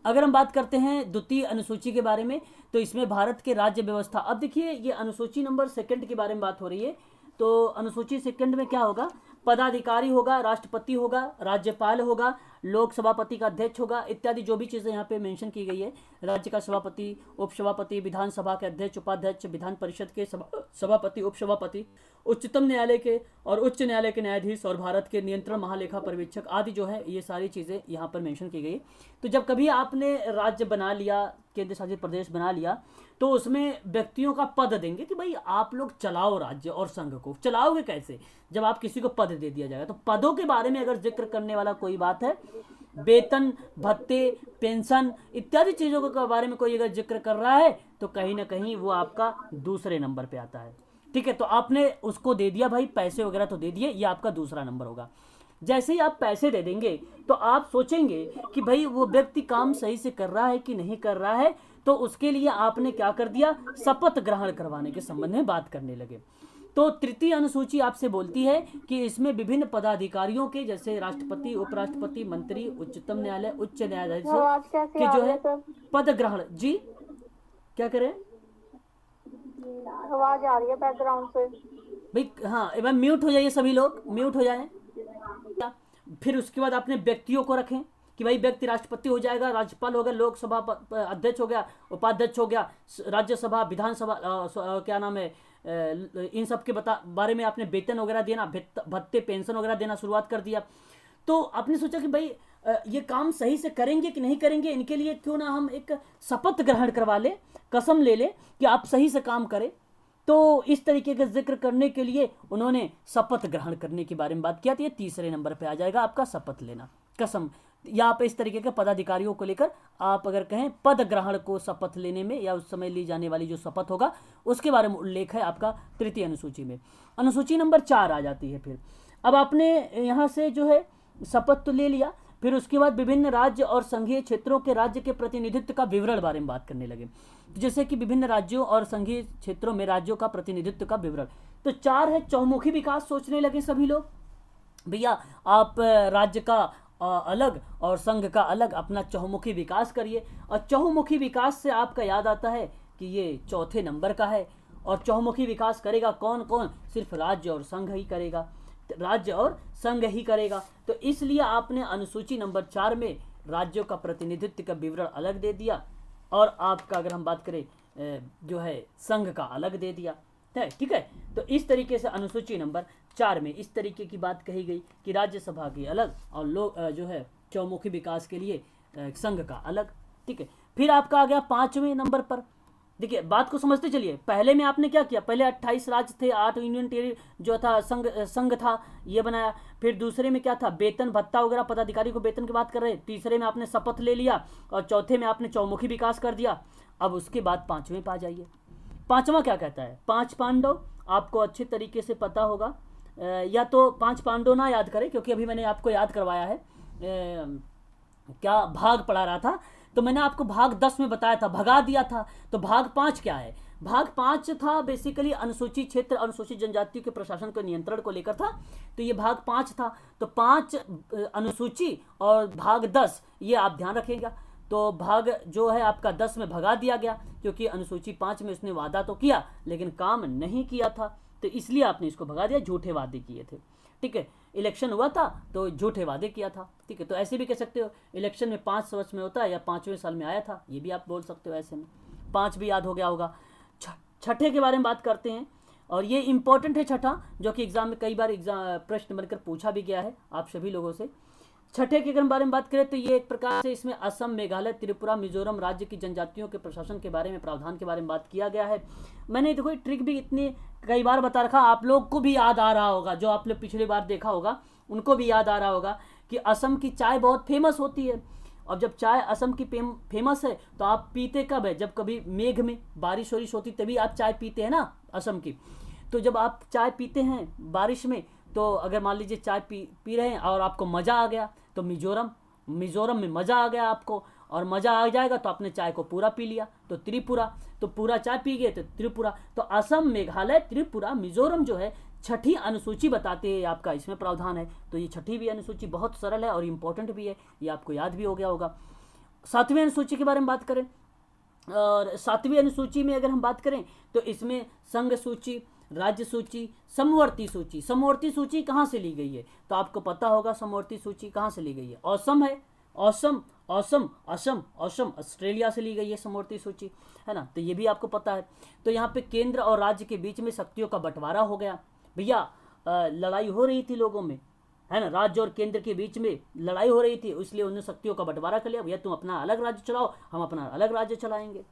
अगर हम बात करते हैं द्वितीय अनुसूची के बारे में, तो इसमें भारत के राज्य व्यवस्था। अब देखिए ये अनुसूची नंबर 2 के बारे में बात हो रही है। तो अनुसूची 2 में क्या होगा? पदाधिकारी होगा, राष्ट्रपति होगा, राज्यपाल होगा, लोक सभापति का अध्यक्ष होगा, इत्यादि जो भी चीज़ें यहाँ पे मेंशन की गई है। राज्य का सभापति, उपसभापति, विधानसभा के अध्यक्ष, उपाध्यक्ष, विधान परिषद के सभापति, उपसभापति, उच्चतम न्यायालय के और उच्च न्यायालय के न्यायाधीश और भारत के नियंत्रण महालेखा पर्यवेक्षक आदि जो है, ये सारी चीज़ें यहाँ पर मेंशन की गई। तो जब कभी आपने राज्य बना लिया, केंद्र शासित प्रदेश बना लिया, तो उसमें व्यक्तियों का पद देंगे कि भाई आप लोग चलाओ राज्य और संघ को। चलाओगे कैसे? जब आप किसी को पद दे दिया जाएगा। तो पदों के बारे में अगर जिक्र करने वाला कोई बात है, वेतन, भत्ते, पेंशन इत्यादि चीज़ों के बारे में कोई अगर जिक्र कर रहा है, तो कहीं ना कहीं वो आपका दूसरे नंबर पे आता है, ठीक है। तो आपने उसको दे दिया भाई, पैसे वगैरह तो दे दिए, ये आपका दूसरा नंबर होगा। जैसे ही आप पैसे दे देंगे तो आप सोचेंगे कि भाई वो व्यक्ति काम सही से कर रहा है कि नहीं कर रहा है, तो उसके लिए आपने क्या कर दिया? शपथ ग्रहण करवाने के संबंध में बात करने लगे। तो तृतीय अनुसूची आपसे बोलती है कि इसमें विभिन्न पदाधिकारियों के, जैसे राष्ट्रपति, उपराष्ट्रपति, मंत्री, उच्चतम न्यायालय, उच्च न्यायाधीश के जो है पद ग्रहण। जी क्या करें? आवाज आ रही है बैकग्राउंड से भाई। हाँ, एक बार म्यूट हो जाइए, सभी लोग म्यूट हो जाएं। फिर उसके बाद आपने व्यक्तियों को रखें कि भाई व्यक्ति राष्ट्रपति हो जाएगा, राज्यपाल हो गया, लोकसभा अध्यक्ष हो गया, उपाध्यक्ष हो गया, राज्यसभा, विधानसभा, क्या नाम है, इन सब के बारे में आपने वेतन वगैरह देना, भत्ते, पेंशन वगैरह देना शुरुआत कर दिया। तो आपने सोचा कि भाई ये काम सही से करेंगे कि नहीं करेंगे, इनके लिए क्यों ना हम एक शपथ ग्रहण करवा लें, कसम ले लें कि आप सही से काम करें। तो इस तरीके का जिक्र करने के लिए उन्होंने शपथ ग्रहण करने के बारे में बात किया। तो ये तीसरे नंबर पे आ जाएगा आपका शपथ लेना, कसम। यहाँ पे इस तरीके के पदाधिकारियों को लेकर आप अगर कहें पद ग्रहण को शपथ लेने में या उस समय ली जाने वाली जो शपथ होगा उसके बारे में उल्लेख है आपका तृतीय अनुसूची में। अनुसूची नंबर 4 आ जाती है। फिर अब आपने यहाँ से जो है शपथ तो ले लिया, फिर उसके बाद विभिन्न राज्य और संघीय क्षेत्रों के राज्य के प्रतिनिधित्व का विवरण बारे में बात करने लगे। जैसे कि विभिन्न राज्यों और संघीय क्षेत्रों में राज्यों का प्रतिनिधित्व का विवरण। तो 4 है चौमुखी विकास। सोचने लगे सभी लोग, भैया आप राज्य का अलग और संघ का अलग अपना चहुमुखी विकास करिए। और चहुमुखी विकास से आपका याद आता है कि ये चौथे नंबर का है। और चहुमुखी विकास करेगा कौन कौन? सिर्फ राज्य और संघ ही करेगा, राज्य और संघ ही करेगा। तो इसलिए आपने अनुसूची नंबर 4 में राज्यों का प्रतिनिधित्व का विवरण अलग दे दिया, और आपका अगर हम बात करें जो है संघ का अलग दे दिया है। ठीक है, तो इस तरीके से अनुसूची नंबर 4 में इस तरीके की बात कही गई कि राज्यसभा की अलग और लोग जो है चौमुखी विकास के लिए संघ का अलग। ठीक है, फिर आपका आ गया 5वें नंबर पर। देखिए बात को समझते चलिए। पहले में आपने क्या किया? पहले 28 राज्य थे, 8 यूनियन टेरिटरी जो था संघ था, ये बनाया। फिर दूसरे में क्या था? वेतन भत्ता वगैरह, पदाधिकारी को वेतन की बात कर रहे हैं। तीसरे में आपने शपथ ले लिया, और चौथे में आपने चौमुखी विकास कर दिया। अब उसके बाद 5वें पे आ जाइए। 5वां क्या कहता है? 5 पांडव। आपको अच्छे तरीके से पता होगा, या तो 5 पांडव ना याद करें, क्योंकि अभी मैंने आपको याद करवाया है। क्या भाग पढ़ा रहा था तो मैंने आपको भाग 10 में बताया था, भगा दिया था। तो भाग 5 क्या है? भाग 5 था बेसिकली अनुसूचित क्षेत्र, अनुसूचित जनजातियों के प्रशासन को नियंत्रण को लेकर था। तो ये भाग 5 था। तो 5 अनुसूची और भाग 10 ये आप ध्यान रखिएगा। तो भाग जो है आपका 10 में भगा दिया गया, क्योंकि अनुसूची 5 में उसने वादा तो किया लेकिन काम नहीं किया था, तो इसलिए आपने इसको भगा दिया। झूठे वादे किए थे। ठीक है, इलेक्शन हुआ था तो झूठे वादे किया था। ठीक है, तो ऐसे भी कह सकते हो इलेक्शन में 5 वर्ष में होता है या 5वें साल में आया था, ये भी आप बोल सकते हो। ऐसे में 5 भी याद हो गया होगा। छठे के बारे में बात करते हैं, और ये इंपॉर्टेंट है छठा, जो कि एग्जाम में कई बार प्रश्न बनकर पूछा भी गया है आप सभी लोगों से। छठे के बारे में बात करें तो ये एक प्रकार से इसमें असम, मेघालय, त्रिपुरा, मिजोरम राज्य की जनजातियों के प्रशासन के बारे में, प्रावधान के बारे में बात किया गया है। मैंने देखो ट्रिक भी इतनी कई बार बता रखा, आप लोग को भी याद आ रहा होगा, जो आप लोग पिछली बार देखा होगा उनको भी याद आ रहा होगा कि असम की चाय बहुत फेमस होती है। और जब चाय असम की फेमस है तो आप पीते कब है? जब कभी मेघ में बारिश वारिश होती तभी आप चाय पीते हैं ना असम की। तो जब आप चाय पीते हैं बारिश में, तो अगर मान लीजिए चाय पी रहे हैं और आपको मज़ा आ गया, तो मिजोरम में मज़ा आ गया आपको, और मज़ा आ जाएगा तो आपने चाय को पूरा पी लिया, तो त्रिपुरा, तो पूरा चाय पी गए तो त्रिपुरा। तो असम, मेघालय, त्रिपुरा, मिजोरम जो है छठी अनुसूची बताते हैं आपका, इसमें प्रावधान है। तो ये छठी भी अनुसूची बहुत सरल है और इम्पोर्टेंट भी है, ये आपको याद भी हो गया होगा। 7वें अनुसूची के बारे में बात करें, और 7वीं अनुसूची में अगर हम बात करें तो इसमें संघ सूची, राज्य सूची, समवर्ती सूची। समवर्ती सूची कहाँ से ली गई है? तो आपको पता होगा समवर्ती सूची कहाँ से ली गई है। असम है, असम ऑस्ट्रेलिया से ली गई है समवर्ती सूची, है ना। तो ये भी आपको पता है। तो यहाँ पे केंद्र और राज्य के बीच में शक्तियों का बंटवारा हो गया। भैया लड़ाई हो रही थी लोगों में, है ना, राज्य और केंद्र के बीच में लड़ाई हो रही थी, इसलिए उन्होंने शक्तियों का बंटवारा कर लिया। भैया तुम अपना अलग राज्य चलाओ, हम अपना अलग राज्य चलाएंगे।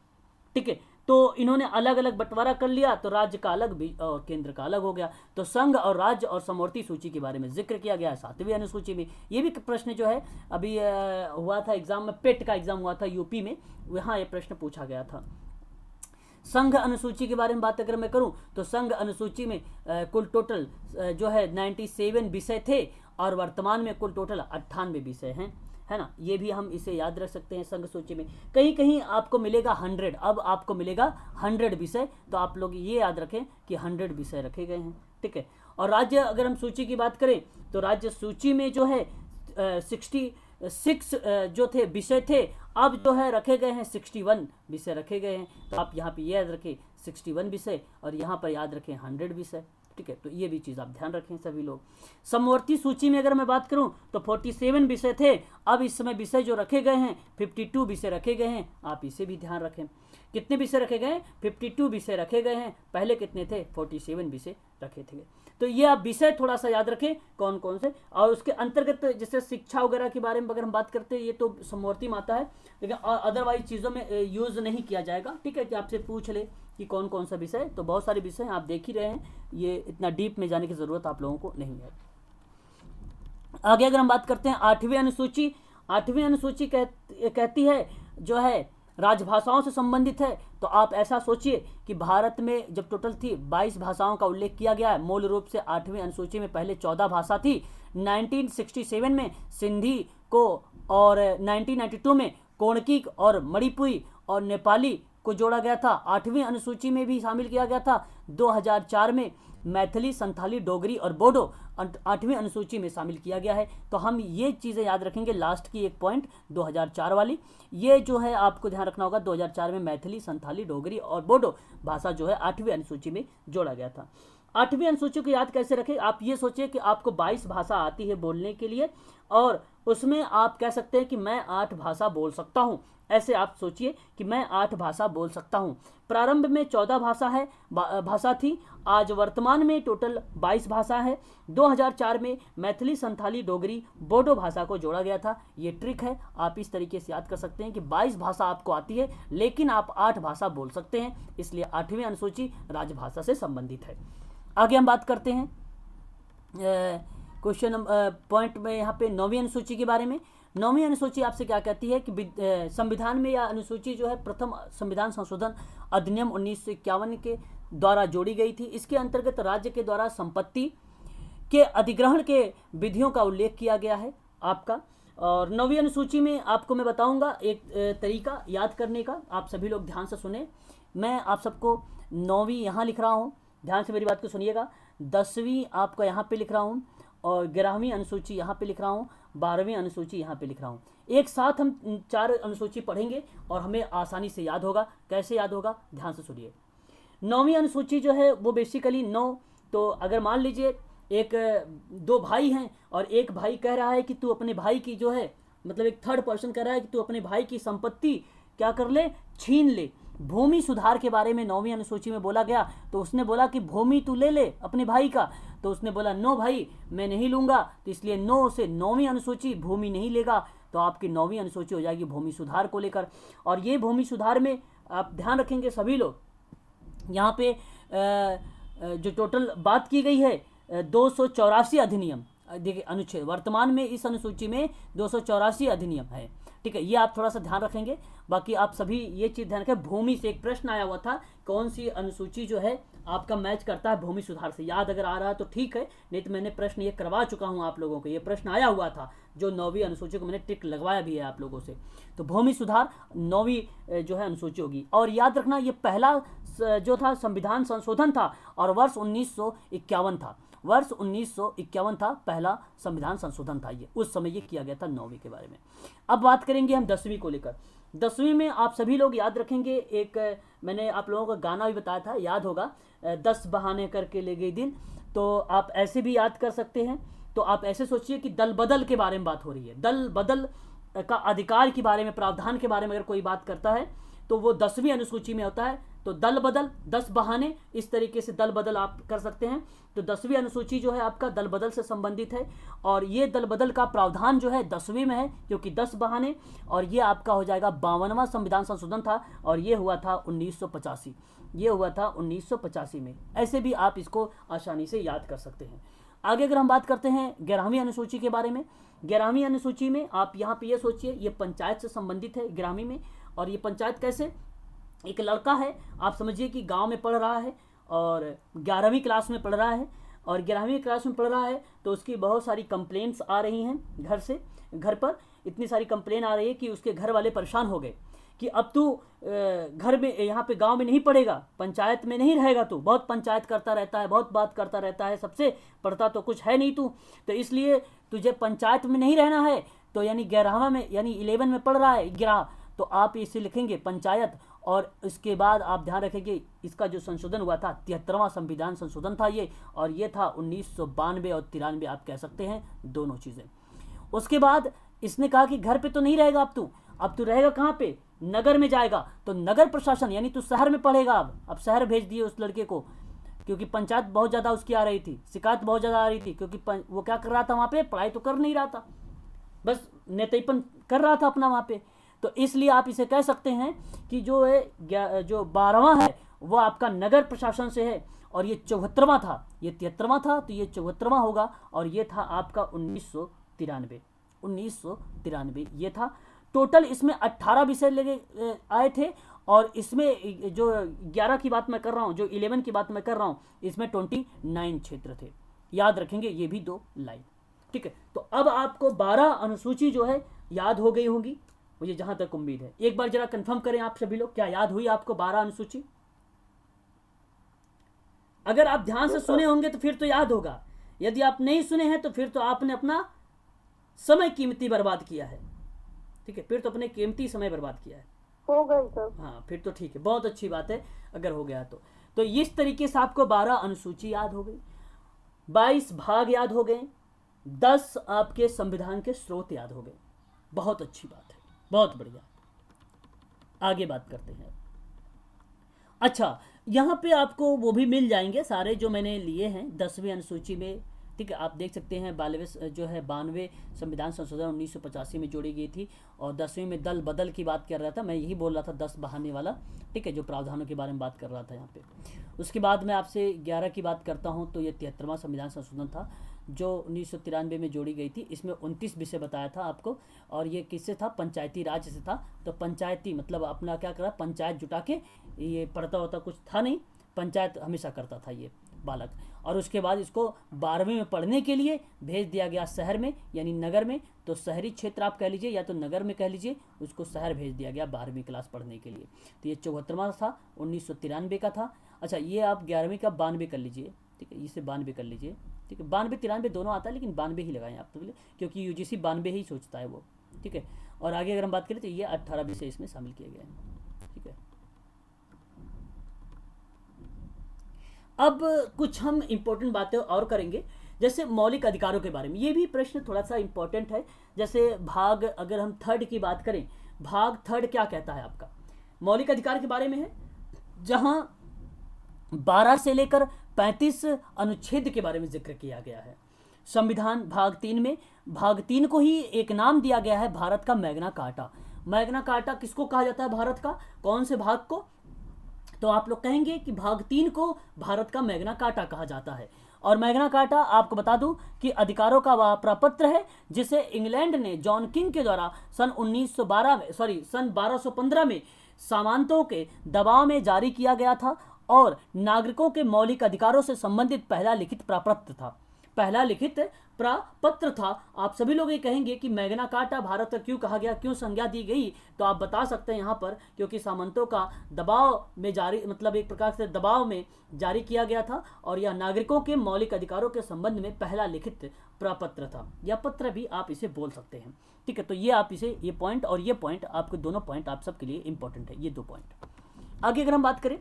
ठीक है, तो इन्होंने अलग अलग बंटवारा कर लिया, तो राज्य का अलग भी और केंद्र का अलग हो गया। तो संघ और राज्य और समवर्ती सूची के बारे में जिक्र किया गया है 7वीं अनुसूची में। ये भी प्रश्न जो है अभी हुआ था एग्जाम में, पेट का एग्जाम हुआ था यूपी में, वहाँ ये प्रश्न पूछा गया था। संघ अनुसूची के बारे में बात अगर मैं करूं तो संघ अनुसूची में कुल टोटल जो है 97 विषय थे, और वर्तमान में कुल टोटल 98 विषय हैं, है ना। ये भी हम इसे याद रख सकते हैं। संघ सूची में कहीं कहीं आपको मिलेगा 100, अब आपको मिलेगा 100 विषय, तो आप लोग ये याद रखें कि 100 विषय रखे गए हैं। ठीक है, और राज्य अगर हम सूची की बात करें तो राज्य सूची में जो है 66 जो थे विषय थे, अब जो है रखे गए हैं 61 विषय रखे गए हैं। तो आप यहाँ पे याद रखें 61 विषय, और यहाँ पर याद रखें 100 विषय। ठीक है, तो ये भी चीज़ आप ध्यान रखें सभी लोग। समवर्ती सूची में अगर मैं बात करूं तो 47 विषय थे, अब इस समय विषय जो रखे गए हैं 52 विषय रखे गए हैं, आप इसे भी ध्यान रखें। कितने विषय रखे गए हैं? 52 विषय रखे गए हैं, पहले कितने थे? 47 विषय रखे थे। तो ये आप विषय थोड़ा सा याद रखें कौन कौन से, और उसके अंतर्गत जैसे शिक्षा वगैरह के बारे में अगर हम बात करते हैं ये तो समवर्ती में आता है, लेकिन अदरवाइज चीज़ों में यूज़ नहीं किया जाएगा। ठीक है, कि आपसे पूछ ले कि कौन कौन सा विषय, तो बहुत सारे विषय आप देख ही रहे हैं, ये इतना डीप में जाने की ज़रूरत आप लोगों को नहीं है। आगे अगर हम बात करते हैं 8वीं अनुसूची, 8वीं अनुसूची कहती है जो है राजभाषाओं से संबंधित है। तो आप ऐसा सोचिए कि भारत में जब टोटल थी 22 भाषाओं का उल्लेख किया गया है। मूल रूप से 8वीं अनुसूची में पहले 14 भाषा थी। 1967 में सिंधी को और 1992 में कोणकी और मणिपुरी और नेपाली को जोड़ा गया था। 8वीं अनुसूची में भी शामिल किया गया था। 2004 में मैथिली, संथाली, डोगरी और बोडो 8वीं अनुसूची में शामिल किया गया है। तो हम ये चीज़ें याद रखेंगे। लास्ट की एक पॉइंट 2004 वाली, ये जो है आपको ध्यान रखना होगा। 2004 में मैथिली, संथाली, डोगरी और बोडो भाषा जो है 8वीं अनुसूची में जोड़ा गया था। 8वीं अनुसूची को याद कैसे रखें? आप ये सोचिए कि आपको 22 भाषा आती है बोलने के लिए, और उसमें आप कह सकते हैं कि मैं 8 भाषा बोल सकता हूँ। ऐसे आप सोचिए कि मैं 8 भाषा बोल सकता हूँ। प्रारंभ में 14 भाषा थी, आज वर्तमान में टोटल 22 भाषा है। 2004 में मैथिली, संथाली, डोगरी, बोडो भाषा को जोड़ा गया था। ये ट्रिक है, आप इस तरीके से याद कर सकते हैं कि 22 भाषा आपको आती है लेकिन आप 8 भाषा बोल सकते हैं, इसलिए 8वीं अनुसूची राजभाषा से संबंधित है। आगे हम बात करते हैं क्वेश्चन पॉइंट में यहाँ पे 9वीं अनुसूची के बारे में। 9वीं अनुसूची आपसे क्या कहती है कि संविधान में यह अनुसूची जो है प्रथम संविधान संशोधन अधिनियम 1951 के द्वारा जोड़ी गई थी। इसके अंतर्गत राज्य के द्वारा संपत्ति के अधिग्रहण के विधियों का उल्लेख किया गया है आपका। और 9वीं अनुसूची में आपको मैं बताऊंगा एक तरीका याद करने का, आप सभी लोग ध्यान से सुने। मैं आप सबको 9वीं यहाँ लिख रहा हूँ, ध्यान से मेरी बात को सुनिएगा। 10वीं आपका यहाँ पे लिख रहा हूँ, और 11वीं अनुसूची यहाँ पे लिख रहा हूँ, 12वीं अनुसूची यहाँ पे लिख रहा हूँ। एक साथ हम 4 अनुसूची पढ़ेंगे और हमें आसानी से याद होगा। कैसे याद होगा, ध्यान से सुनिए। 9वीं अनुसूची जो है वो बेसिकली 9, तो अगर मान लीजिए एक 2 भाई हैं और एक भाई कह रहा है कि तू अपने भाई की जो है, मतलब एक थर्ड पर्सन कह रहा है कि तू अपने भाई की संपत्ति क्या कर ले, छीन ले। भूमि सुधार के बारे में 9वीं अनुसूची में बोला गया। तो उसने बोला कि भूमि तू ले ले अपने भाई का, तो उसने बोला नो भाई मैं नहीं लूँगा, तो इसलिए नो से 9वीं अनुसूची भूमि नहीं लेगा। तो आपकी 9वीं अनुसूची हो जाएगी भूमि सुधार को लेकर। और ये भूमि सुधार में आप ध्यान रखेंगे सभी लोग, यहाँ पे जो टोटल बात की गई है 284 अधिनियम, देखिए अनुच्छेद, वर्तमान में इस अनुसूची में 284 अधिनियम है। ठीक है, ये आप थोड़ा सा ध्यान रखेंगे। बाकी आप सभी ये चीज़ ध्यान रखें। भूमि से एक प्रश्न आया हुआ था, कौन सी अनुसूची जो है आपका मैच करता है भूमि सुधार से। याद अगर आ रहा है तो ठीक है, नहीं तो मैंने प्रश्न ये करवा चुका हूँ आप लोगों को। ये प्रश्न आया हुआ था जो 9वीं अनुसूची को मैंने टिक लगवाया भी है आप लोगों से। तो भूमि सुधार 9वीं जो है अनुसूची होगी। और याद रखना ये पहला जो था संविधान संशोधन था और वर्ष 1951 था। वर्ष 1951 था, पहला संविधान संशोधन था ये, उस समय ये किया गया था 9वीं के बारे में। अब बात करेंगे हम 10वीं को लेकर। 10वीं में आप सभी लोग याद रखेंगे, एक मैंने आप लोगों को गाना भी बताया था, याद होगा, 10 बहाने करके ले गई दिन। तो आप ऐसे भी याद कर सकते हैं। तो आप ऐसे सोचिए कि दल बदल के बारे में बात हो रही है। दल बदल का अधिकार के बारे में, प्रावधान के बारे में अगर कोई बात करता है तो वो 10वीं अनुसूची में होता है। तो दल बदल, 10 बहाने, इस तरीके से दल बदल आप कर सकते हैं। तो 10वीं अनुसूची जो है आपका दल बदल से संबंधित है। और ये दल बदल का प्रावधान जो है 10वीं में है, क्योंकि 10 बहाने, और ये आपका हो जाएगा 52वां संविधान संशोधन था, और ये हुआ था 1985। ये हुआ था 1985 में। ऐसे भी आप इसको आसानी से याद कर सकते हैं। आगे अगर हम बात करते हैं 11वीं अनुसूची के बारे में। 11वीं अनुसूची में आप यहाँ पे ये सोचिए, ये पंचायत से संबंधित है 11वीं में। और ये पंचायत कैसे, एक लड़का है, आप समझिए कि गांव में पढ़ रहा है और 11वीं क्लास में पढ़ रहा है, और 11वीं क्लास में पढ़ रहा है तो उसकी बहुत सारी कंप्लेंट्स आ रही हैं घर पर इतनी सारी कंप्लेन आ रही है कि उसके घर वाले परेशान हो गए कि अब तू घर में, यहाँ पे गांव में नहीं पढ़ेगा, पंचायत में नहीं रहेगा, तू बहुत पंचायत करता रहता है, बहुत बात करता रहता है, सबसे पढ़ता तो कुछ है नहीं तू, तो इसलिए तुझे पंचायत में नहीं रहना है। तो यानी 11वां में, यानी 11 में पढ़ रहा है 11, तो आप इसे लिखेंगे पंचायत। और इसके बाद आप ध्यान रखेंगे इसका जो संशोधन हुआ था 73वां संविधान संशोधन था ये, और ये था 1992 और 93, आप कह सकते हैं दोनों चीज़ें। उसके बाद इसने कहा कि घर पे तो नहीं रहेगा अब तू रहेगा कहाँ पे, नगर में जाएगा। तो नगर प्रशासन, यानी तू शहर में पढ़ेगा। अब शहर भेज दिए उस लड़के को क्योंकि पंचायत बहुत ज़्यादा उसकी आ रही थी, शिकायत बहुत ज़्यादा आ रही थी, क्योंकि वो क्या कर रहा था वहाँ पे, पढ़ाई तो कर नहीं रहा था, बस नेतेपन कर रहा था अपना वहाँ पे। तो इसलिए आप इसे कह सकते हैं कि जो है जो 12वां है वो आपका नगर प्रशासन से है, और ये 74वां था, ये 73वां था, तो ये 74वां होगा, और ये था आपका 1993 ये था। टोटल इसमें 18 विषय लगे आए थे, और इसमें जो 11 की बात मैं कर रहा हूँ, जो 11 की बात मैं कर रहा हूँ, इसमें 29 क्षेत्र थे। याद रखेंगे ये भी 2 लाइन, ठीक है। तो अब आपको 12 अनुसूची जो है याद हो गई होंगी, मुझे जहां तक उम्मीद है। एक बार जरा कंफर्म करें आप सभी लोग, क्या याद हुई आपको 12 अनुसूची? अगर आप ध्यान से सुने होंगे तो फिर तो याद होगा, यदि आप नहीं सुने हैं तो फिर तो आपने अपना समय कीमती बर्बाद किया है, ठीक है, फिर तो अपने कीमती समय बर्बाद किया है। हो गई सर। हाँ, फिर तो ठीक है, बहुत अच्छी बात है अगर हो गया तो इस तरीके से आपको 12 अनुसूची याद हो गई, 22 भाग याद हो गए, 10 आपके संविधान के स्रोत याद हो गए। बहुत अच्छी बात है, बहुत बढ़िया। आगे बात करते हैं। अच्छा, यहाँ पे आपको वो भी मिल जाएंगे सारे जो मैंने लिए हैं 10वीं अनुसूची में, ठीक है। आप देख सकते हैं 92 संविधान संशोधन 1985 में जोड़ी गई थी, और 10वीं में दल बदल की बात कर रहा था, मैं यही बोल रहा था 10 बहाने वाला, ठीक है, जो प्रावधानों के बारे में बात कर रहा था यहाँ पे। उसके बाद मैं आपसे 11 की बात करता हूँ, तो ये 73वां संविधान संशोधन था जो 1993 में जोड़ी गई थी। इसमें 29 विषय बताया था आपको, और ये किससे था, पंचायती राज से था। तो पंचायती मतलब अपना क्या करा, पंचायत जुटा के, ये पढ़ता होता कुछ था नहीं, पंचायत हमेशा करता था ये बालक। और उसके बाद इसको 12वीं में पढ़ने के लिए भेज दिया गया शहर में, यानी नगर में। तो शहरी क्षेत्र आप कह लीजिए या तो नगर में कह लीजिए, उसको शहर भेज दिया गया 12वीं क्लास पढ़ने के लिए। तो ये 74वां था, 1993 का था। अच्छा, ये आप 11वीं का 92 कर लीजिए, ठीक है, इसे 92 कर लीजिए, ठीक है। 92 93 दोनों आता है, लेकिन 92 ही लगाएं आप तो, क्योंकि यूजीसी 92 ही सोचता है वो, ठीक है। और आगे अगर हम बात करें तो ये 18 विषय इसमें शामिल किए गए हैं, ठीक है। अब कुछ हम इंपॉर्टेंट बातें और करेंगे, जैसे मौलिक अधिकारों के बारे में। ये भी प्रश्न थोड़ा सा इंपॉर्टेंट है। जैसे भाग, अगर हम 3rd की बात करें, भाग 3rd क्या कहता है आपका, मौलिक अधिकार के बारे में है, जहां 12 से लेकर 35 अनुच्छेद के बारे में जिक्र किया गया है। संविधान भाग 3 में, भाग 3 को ही एक नाम दिया गया है, भारत का मैग्ना कार्टा। मैग्ना कार्टा किसको कहा जाता है भारत का, कौन से भाग को? तो आप लोग कहेंगे कि भाग 3 को भारत का मैग्ना कार्टा कहा जाता है। और मैग्ना कार्टा आपको बता दूं कि अधिकारों का वह प्रपत्र है जिसे इंग्लैंड ने जॉन किंग के द्वारा सन 1215 में सामंतों के दबाव में जारी किया गया था, और नागरिकों के मौलिक अधिकारों से संबंधित पहला लिखित प्रपत्र था। पहला लिखित प्रपत्र था। आप सभी लोग ये कहेंगे कि मैग्ना कार्टा भारत का क्यों कहा गया, क्यों संज्ञा दी गई, तो आप बता सकते हैं यहाँ पर, क्योंकि सामंतों का दबाव में जारी, मतलब एक प्रकार से दबाव में जारी किया गया था, और यह नागरिकों के मौलिक अधिकारों के संबंध में पहला लिखित प्रपत्र था, या पत्र भी आप इसे बोल सकते हैं, ठीक है। तो ये आप इसे, ये पॉइंट और ये पॉइंट, आपको दोनों पॉइंट आप सबके लिए इंपॉर्टेंट है, ये 2 पॉइंट। आगे अगर हम बात करें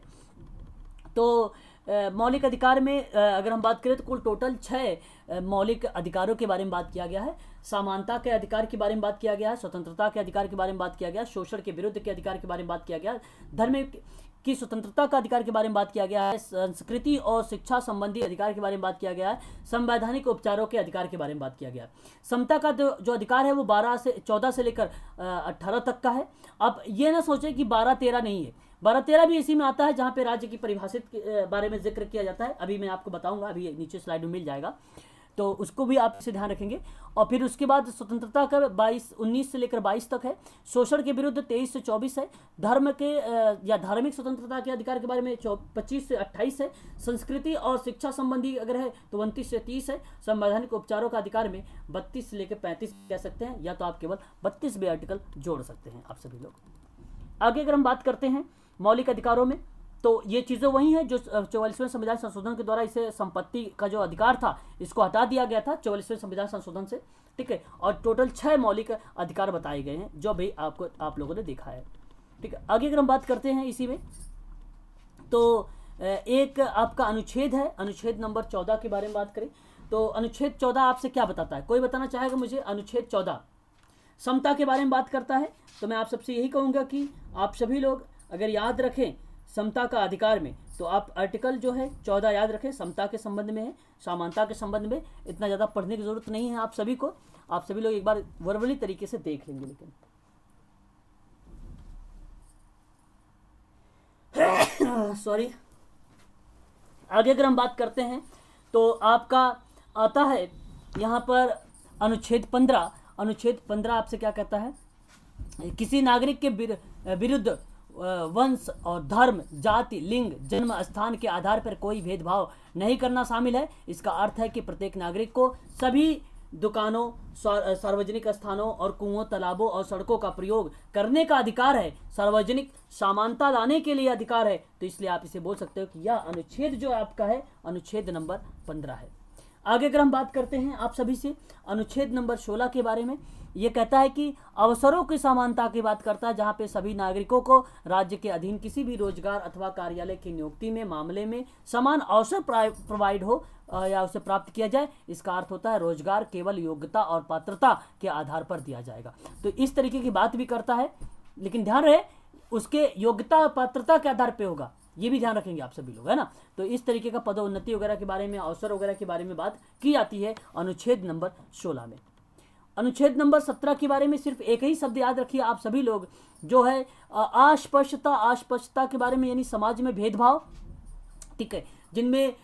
तो मौलिक अधिकार में अगर हम बात करें तो कुल टोटल 6 मौलिक अधिकारों के बारे में बात किया गया है। समानता के अधिकार के बारे में बात किया गया है, स्वतंत्रता के अधिकार के बारे में बात किया गया, शोषण के विरुद्ध के अधिकार के बारे में बात किया गया, धर्म की स्वतंत्रता का अधिकार के बारे में बात किया गया है, संस्कृति और शिक्षा संबंधी अधिकार के बारे में बात किया गया है, संवैधानिक उपचारों के अधिकार के बारे में बात किया गया है। समता का जो अधिकार है वो 14 से लेकर 18 तक का है। अब ये ना सोचें कि 12-13 नहीं है, 12-13 भी इसी में आता है, जहाँ पे राज्य की परिभाषित के बारे में जिक्र किया जाता है। अभी मैं आपको बताऊंगा, अभी नीचे स्लाइड में मिल जाएगा, तो उसको भी आप इसे ध्यान रखेंगे। और फिर उसके बाद स्वतंत्रता का 19 से लेकर 22 तक है, शोषण के विरुद्ध 23 से 24 है, धर्म के या धार्मिक स्वतंत्रता के अधिकार के बारे में 25 से 28 है, संस्कृति और शिक्षा संबंधी अगर है तो 29 से 30 है, संवैधानिक उपचारों का अधिकार में 32 से लेकर 35 कह सकते हैं, या तो आप केवल 32 भी आर्टिकल जोड़ सकते हैं आप सभी लोग। आगे अगर हम बात करते हैं मौलिक अधिकारों में, तो ये चीज़ें वही हैं जो 44वें संविधान संशोधन के द्वारा इसे संपत्ति का जो अधिकार था इसको हटा दिया गया था 44वें संविधान संशोधन से, ठीक है। और टोटल 6 मौलिक अधिकार बताए गए हैं जो भी आप लोगों ने देखा है, ठीक है। आगे अगर हम बात करते हैं इसी में, तो एक आपका अनुच्छेद है, अनुच्छेद नंबर 14 के बारे में बात करें तो अनुच्छेद 14 आपसे क्या बताता है, कोई बताना चाहेगा मुझे? अनुच्छेद 14 समता के बारे में बात करता है। तो मैं आप सबसे यही कहूँगा कि आप सभी लोग अगर याद रखें समता का अधिकार में, तो आप आर्टिकल जो है 14 याद रखें, समता के संबंध में है, समानता के संबंध में। इतना ज़्यादा पढ़ने की जरूरत नहीं है आप सभी को, आप सभी लोग एक बार वर्बली तरीके से देख लेंगे। लेकिन सॉरी, आगे अगर हम बात करते हैं तो आपका आता है यहाँ पर अनुच्छेद 15। अनुच्छेद 15 आपसे क्या कहता है? किसी नागरिक के विरुद्ध वंश और धर्म, जाति, लिंग, जन्म स्थान के आधार पर कोई भेदभाव नहीं करना शामिल है। इसका अर्थ है कि प्रत्येक नागरिक को सभी दुकानों, सार्वजनिक स्थानों और कुओं, तालाबों और सड़कों का प्रयोग करने का अधिकार है। सार्वजनिक समानता लाने के लिए अधिकार है। तो इसलिए आप इसे बोल सकते हो कि यह अनुच्छेद जो आपका है अनुच्छेद नंबर 15 है। आगे अगर हम बात करते हैं आप सभी से अनुच्छेद नंबर 16 के बारे में, ये कहता है कि अवसरों की समानता की बात करता है, जहाँ पे सभी नागरिकों को राज्य के अधीन किसी भी रोजगार अथवा कार्यालय की नियुक्ति में मामले में समान अवसर प्रोवाइड हो या उसे प्राप्त किया जाए। इसका अर्थ होता है रोजगार केवल योग्यता और पात्रता के आधार पर दिया जाएगा। तो इस तरीके की बात भी करता है, लेकिन ध्यान रहे उसके योग्यता और पात्रता के आधार पर होगा, ये भी ध्यान रखेंगे आप सभी लोग, है ना। तो इस तरीके का पदोन्नति वगैरह के बारे में, अवसर वगैरह के बारे में बात की जाती है अनुच्छेद नंबर 16 में। अनुच्छेद नंबर 17 के बारे में सिर्फ एक ही शब्द याद रखिए आप सभी लोग, जो है अस्पृश्यता। अस्पृश्यता के बारे में यानी समाज में भेदभाव, ठीक है, जिनमें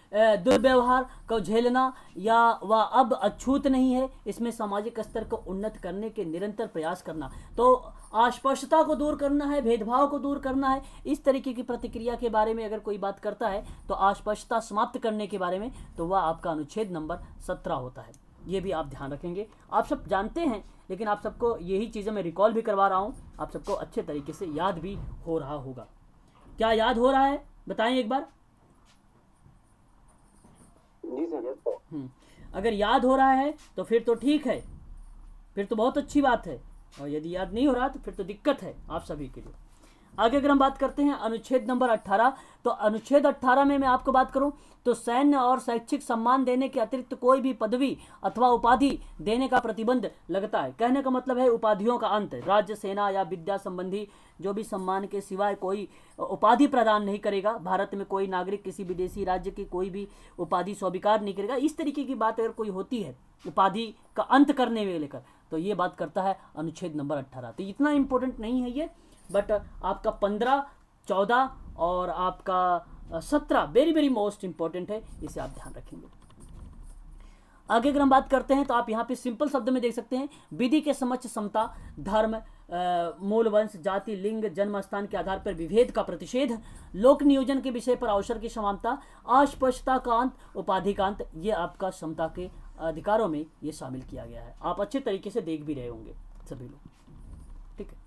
दुर्व्यवहार को झेलना या वह अब अछूत नहीं है, इसमें सामाजिक स्तर को उन्नत करने के निरंतर प्रयास करना। तो अस्पृश्यता को दूर करना है, भेदभाव को दूर करना है, इस तरीके की प्रतिक्रिया के बारे में अगर कोई बात करता है तो अस्पृश्यता समाप्त करने के बारे में, तो वह आपका अनुच्छेद नंबर 17 होता है। ये भी आप ध्यान रखेंगे। आप सब जानते हैं, लेकिन आप सबको यही चीज़ें मैं रिकॉल भी करवा रहा हूँ, आप सबको अच्छे तरीके से याद भी हो रहा होगा। क्या याद हो रहा है बताएं एक बार। जी सर। अगर याद हो रहा है तो फिर तो ठीक है, फिर तो बहुत अच्छी बात है, और यदि याद नहीं हो रहा तो फिर तो दिक्कत है आप सभी के लिए। आगे अगर हम बात करते हैं अनुच्छेद नंबर 18, तो अनुच्छेद 18 में मैं आपको बात करूं तो सैन्य और शैक्षिक सम्मान देने के अतिरिक्त कोई भी पदवी अथवा उपाधि देने का प्रतिबंध लगता है। कहने का मतलब है उपाधियों का अंत। राज्य, सेना या विद्या संबंधी जो भी सम्मान के सिवाय कोई उपाधि प्रदान नहीं करेगा। भारत में कोई नागरिक किसी विदेशी राज्य की कोई भी उपाधि स्वीकार नहीं करेगा। इस तरीके की बात अगर कोई होती है उपाधि का अंत करने में लेकर, तो ये बात करता है अनुच्छेद नंबर 18। तो इतना इंपॉर्टेंट नहीं है ये, बट आपका 15, 14 और आपका 17 वेरी वेरी मोस्ट इंपॉर्टेंट है, इसे आप ध्यान रखेंगे। आगे अगर हम बात करते हैं तो आप यहाँ पे सिंपल शब्द में देख सकते हैं, विधि के समक्ष समता, धर्म, मूल वंश, जाति, लिंग, जन्म स्थान के आधार पर विभेद का प्रतिषेध, लोक नियोजन के विषय पर अवसर की समानता, अस्पृश्यता का अंत, उपाधि का अंत, ये आपका समता के अधिकारों में ये शामिल किया गया है। आप अच्छे तरीके से देख भी रहे होंगे सभी लोग, ठीक है।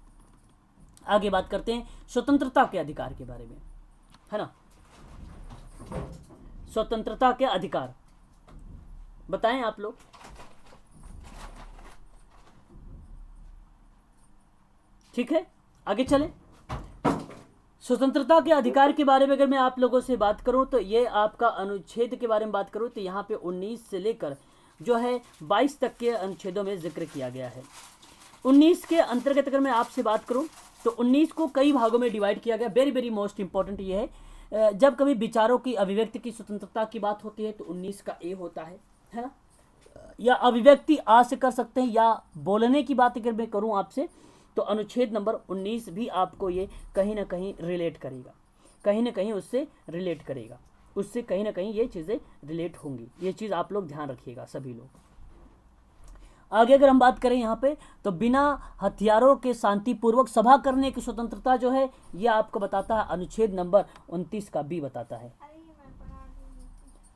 आगे बात करते हैं स्वतंत्रता के अधिकार के बारे में, है ना। स्वतंत्रता के अधिकार बताएं आप लोग। ठीक है, आगे चलें। स्वतंत्रता के अधिकार के बारे में अगर मैं आप लोगों से बात करूं तो ये आपका अनुच्छेद के बारे में बात करूं तो यहाँ पे 19 से लेकर जो है 22 तक के अनुच्छेदों में जिक्र किया गया है। 19 के अंतर्गत अगर मैं आपसे बात करूं तो 19 को कई भागों में डिवाइड किया गया। वेरी वेरी मोस्ट इंपॉर्टेंट ये है, जब कभी विचारों की अभिव्यक्ति की स्वतंत्रता की बात होती है तो 19 का ए होता है ना। या अभिव्यक्ति आ से कर सकते हैं, या बोलने की बात अगर मैं करूं आपसे तो अनुच्छेद नंबर 19 भी आपको ये कहीं ना कहीं रिलेट करेगा, कहीं ना कहीं उससे रिलेट करेगा, उससे कहीं ना कहीं ये चीज़ें रिलेट होंगी। ये चीज़ आप लोग ध्यान रखिएगा सभी लोग। आगे अगर हम बात करें यहाँ पे तो बिना हथियारों के शांतिपूर्वक सभा करने की स्वतंत्रता जो है ये आपको बताता है अनुच्छेद नंबर 29 का भी बताता है।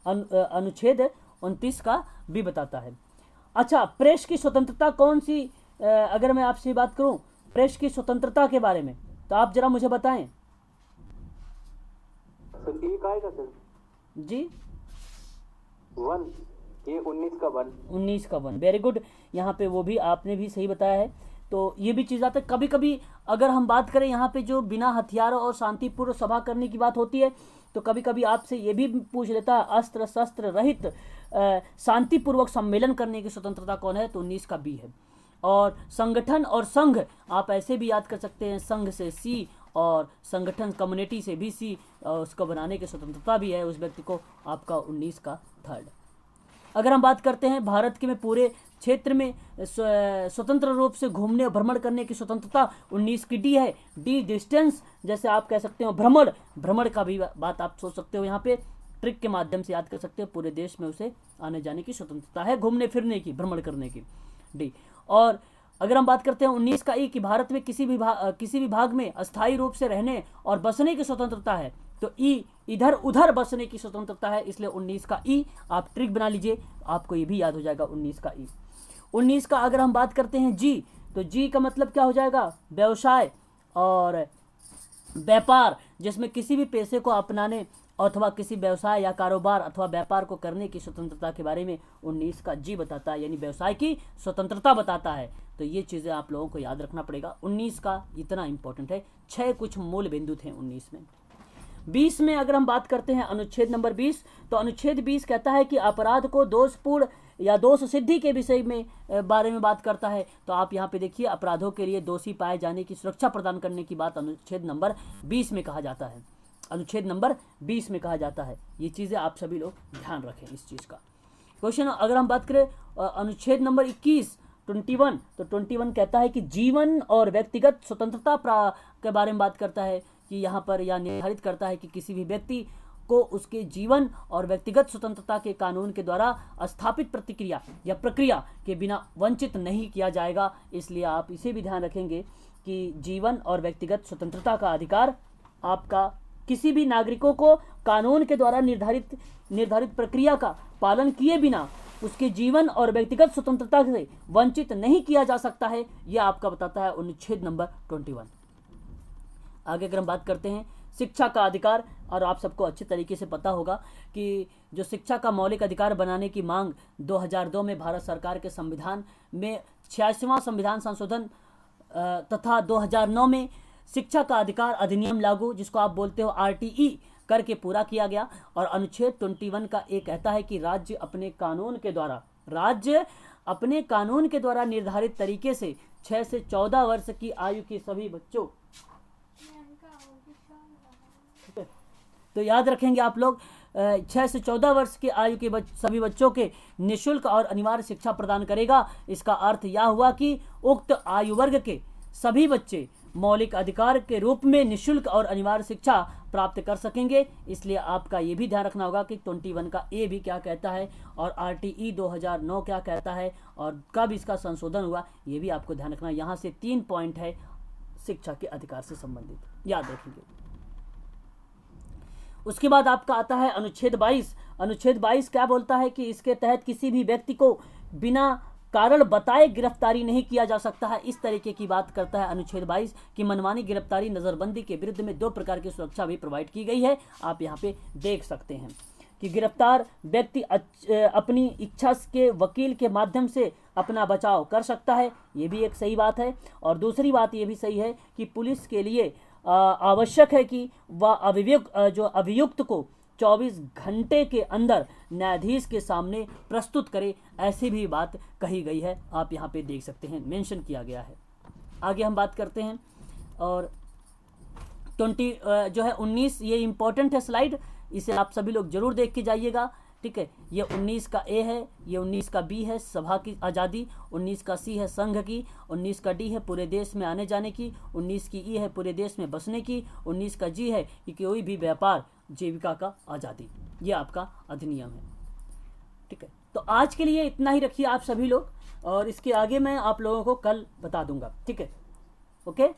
अनुच्छेद 29 का भी बताता है। अच्छा, प्रेस की स्वतंत्रता कौन सी, अगर मैं आपसे बात करूं प्रेस की स्वतंत्रता के बारे में तो आप जरा मुझे बताएं। सर ये का है सर जी 1, ये 19 का 1। 19 का 1, वेरी गुड। यहाँ पे वो भी आपने भी सही बताया है। तो ये भी चीज़ आता है। कभी कभी अगर हम बात करें यहाँ पे जो बिना हथियारों और शांतिपूर्व सभा करने की बात होती है तो कभी कभी आपसे ये भी पूछ लेता है अस्त्र शस्त्र रहित शांतिपूर्वक सम्मेलन करने की स्वतंत्रता कौन है, तो 19 का बी है। और संगठन और संघ आप ऐसे भी याद कर सकते हैं, संघ से सी और संगठन कम्युनिटी से BC उसको बनाने की स्वतंत्रता भी है उस व्यक्ति को, आपका 19 का थर्ड। अगर हम बात करते हैं भारत के में पूरे क्षेत्र में स्वतंत्र रूप से घूमने और भ्रमण करने की स्वतंत्रता 19 की डी है। डी डिस्टेंस, जैसे आप कह सकते हो भ्रमण का भी बात आप सोच सकते हो, यहाँ पे ट्रिक के माध्यम से याद कर सकते हो। पूरे देश में उसे आने जाने की स्वतंत्रता है, घूमने फिरने की, भ्रमण करने की, डी। और अगर हम बात करते हैं 19 का ई कि भारत में किसी भी भाग में अस्थायी रूप से रहने और बसने की स्वतंत्रता है, तो ई इधर उधर बसने की स्वतंत्रता है, इसलिए 19 का ई आप ट्रिक बना लीजिए, आपको ये भी याद हो जाएगा 19 का ई। 19 का अगर हम बात करते हैं जी, तो जी का मतलब क्या हो जाएगा, व्यवसाय और व्यापार, जिसमें किसी भी पेशे को अपनाने अथवा किसी व्यवसाय या कारोबार अथवा व्यापार को करने की स्वतंत्रता के बारे में 19 का जी बताता है, यानी व्यवसाय की स्वतंत्रता बताता है। तो ये चीज़ें आप लोगों को याद रखना पड़ेगा। 19 का इतना इंपॉर्टेंट है। 6 कुछ मूल बिंदु थे 19 में। 20 में अगर हम बात करते हैं अनुच्छेद नंबर 20, तो अनुच्छेद 20 कहता है कि अपराध को दोषपूर्ण या दोष सिद्धि के विषय में बारे में बात करता है। तो आप यहाँ पे देखिए, अपराधों के लिए दोषी पाए जाने की सुरक्षा प्रदान करने की बात अनुच्छेद नंबर 20 में कहा जाता है। अनुच्छेद नंबर 20 में कहा जाता है। ये चीज़ें आप सभी लोग ध्यान रखें इस चीज़ का। क्वेश्चन अगर हम बात करें अनुच्छेद नंबर 21 21, तो 21 कहता है कि जीवन और व्यक्तिगत स्वतंत्रता के बारे में बात करता है कि यहाँ पर यह निर्धारित करता है कि किसी भी व्यक्ति को उसके जीवन और व्यक्तिगत स्वतंत्रता के कानून के द्वारा स्थापित प्रतिक्रिया या प्रक्रिया के बिना वंचित नहीं किया जाएगा। इसलिए आप इसे भी ध्यान रखेंगे कि जीवन और व्यक्तिगत स्वतंत्रता का अधिकार आपका किसी भी नागरिकों को कानून के द्वारा निर्धारित प्रक्रिया का पालन किए बिना उसके जीवन और व्यक्तिगत स्वतंत्रता से वंचित नहीं किया जा सकता है। यह आपका बताता है अनुच्छेद नंबर 21। आगे अगर हम बात करते हैं शिक्षा का अधिकार, और आप सबको अच्छे तरीके से पता होगा कि जो शिक्षा का मौलिक अधिकार बनाने की मांग 2002 में भारत सरकार के संविधान में 86वां संविधान संशोधन तथा 2009 में शिक्षा का अधिकार अधिनियम लागू, जिसको आप बोलते हो RTE, करके पूरा किया गया। और अनुच्छेद 21 का एक कहता है कि राज्य अपने कानून के द्वारा निर्धारित तरीके से 6 से 14 वर्ष की आयु के सभी बच्चों, तो याद रखेंगे आप लोग, 6 से 14 वर्ष की आयु के सभी बच्चों के निःशुल्क और अनिवार्य शिक्षा प्रदान करेगा। इसका अर्थ यह हुआ कि उक्त आयु वर्ग के सभी बच्चे मौलिक अधिकार के रूप में निःशुल्क और अनिवार्य शिक्षा प्राप्त कर सकेंगे। इसलिए आपका ये भी ध्यान रखना होगा कि 21 का ए भी क्या कहता है और RTE 2009 क्या कहता है और कब इसका संशोधन हुआ, ये भी आपको ध्यान रखना। यहाँ से 3 पॉइंट है शिक्षा के अधिकार से संबंधित, याद रखेंगे। उसके बाद आपका आता है अनुच्छेद 22। अनुच्छेद 22 क्या बोलता है कि इसके तहत किसी भी व्यक्ति को बिना कारण बताए गिरफ्तारी नहीं किया जा सकता है। इस तरीके की बात करता है अनुच्छेद 22 कि मनमानी गिरफ्तारी नज़रबंदी के विरुद्ध में 2 प्रकार की सुरक्षा भी प्रोवाइड की गई है। आप यहाँ पे देख सकते हैं कि गिरफ्तार व्यक्ति अपनी इच्छा के वकील के माध्यम से अपना बचाव कर सकता है, ये भी एक सही बात है। और दूसरी बात ये भी सही है कि पुलिस के लिए आवश्यक है कि वह अभियुक्त को 24 घंटे के अंदर न्यायाधीश के सामने प्रस्तुत करे, ऐसी भी बात कही गई है। आप यहाँ पे देख सकते हैं, मेंशन किया गया है। आगे हम बात करते हैं और 19, ये इम्पोर्टेंट है स्लाइड, इसे आप सभी लोग जरूर देख के जाइएगा, ठीक है। ये 19 का ए है, ये 19 का बी है सभा की आज़ादी, 19 का सी है संघ की, 19 का डी है पूरे देश में आने जाने की, 19 की ई है पूरे देश में बसने की, 19 का जी है कि कोई भी व्यापार जीविका का आज़ादी। ये आपका अधिनियम है, ठीक है। तो आज के लिए इतना ही रखिए आप सभी लोग, और इसके आगे मैं आप लोगों को कल बता दूंगा, ठीक है, ओके।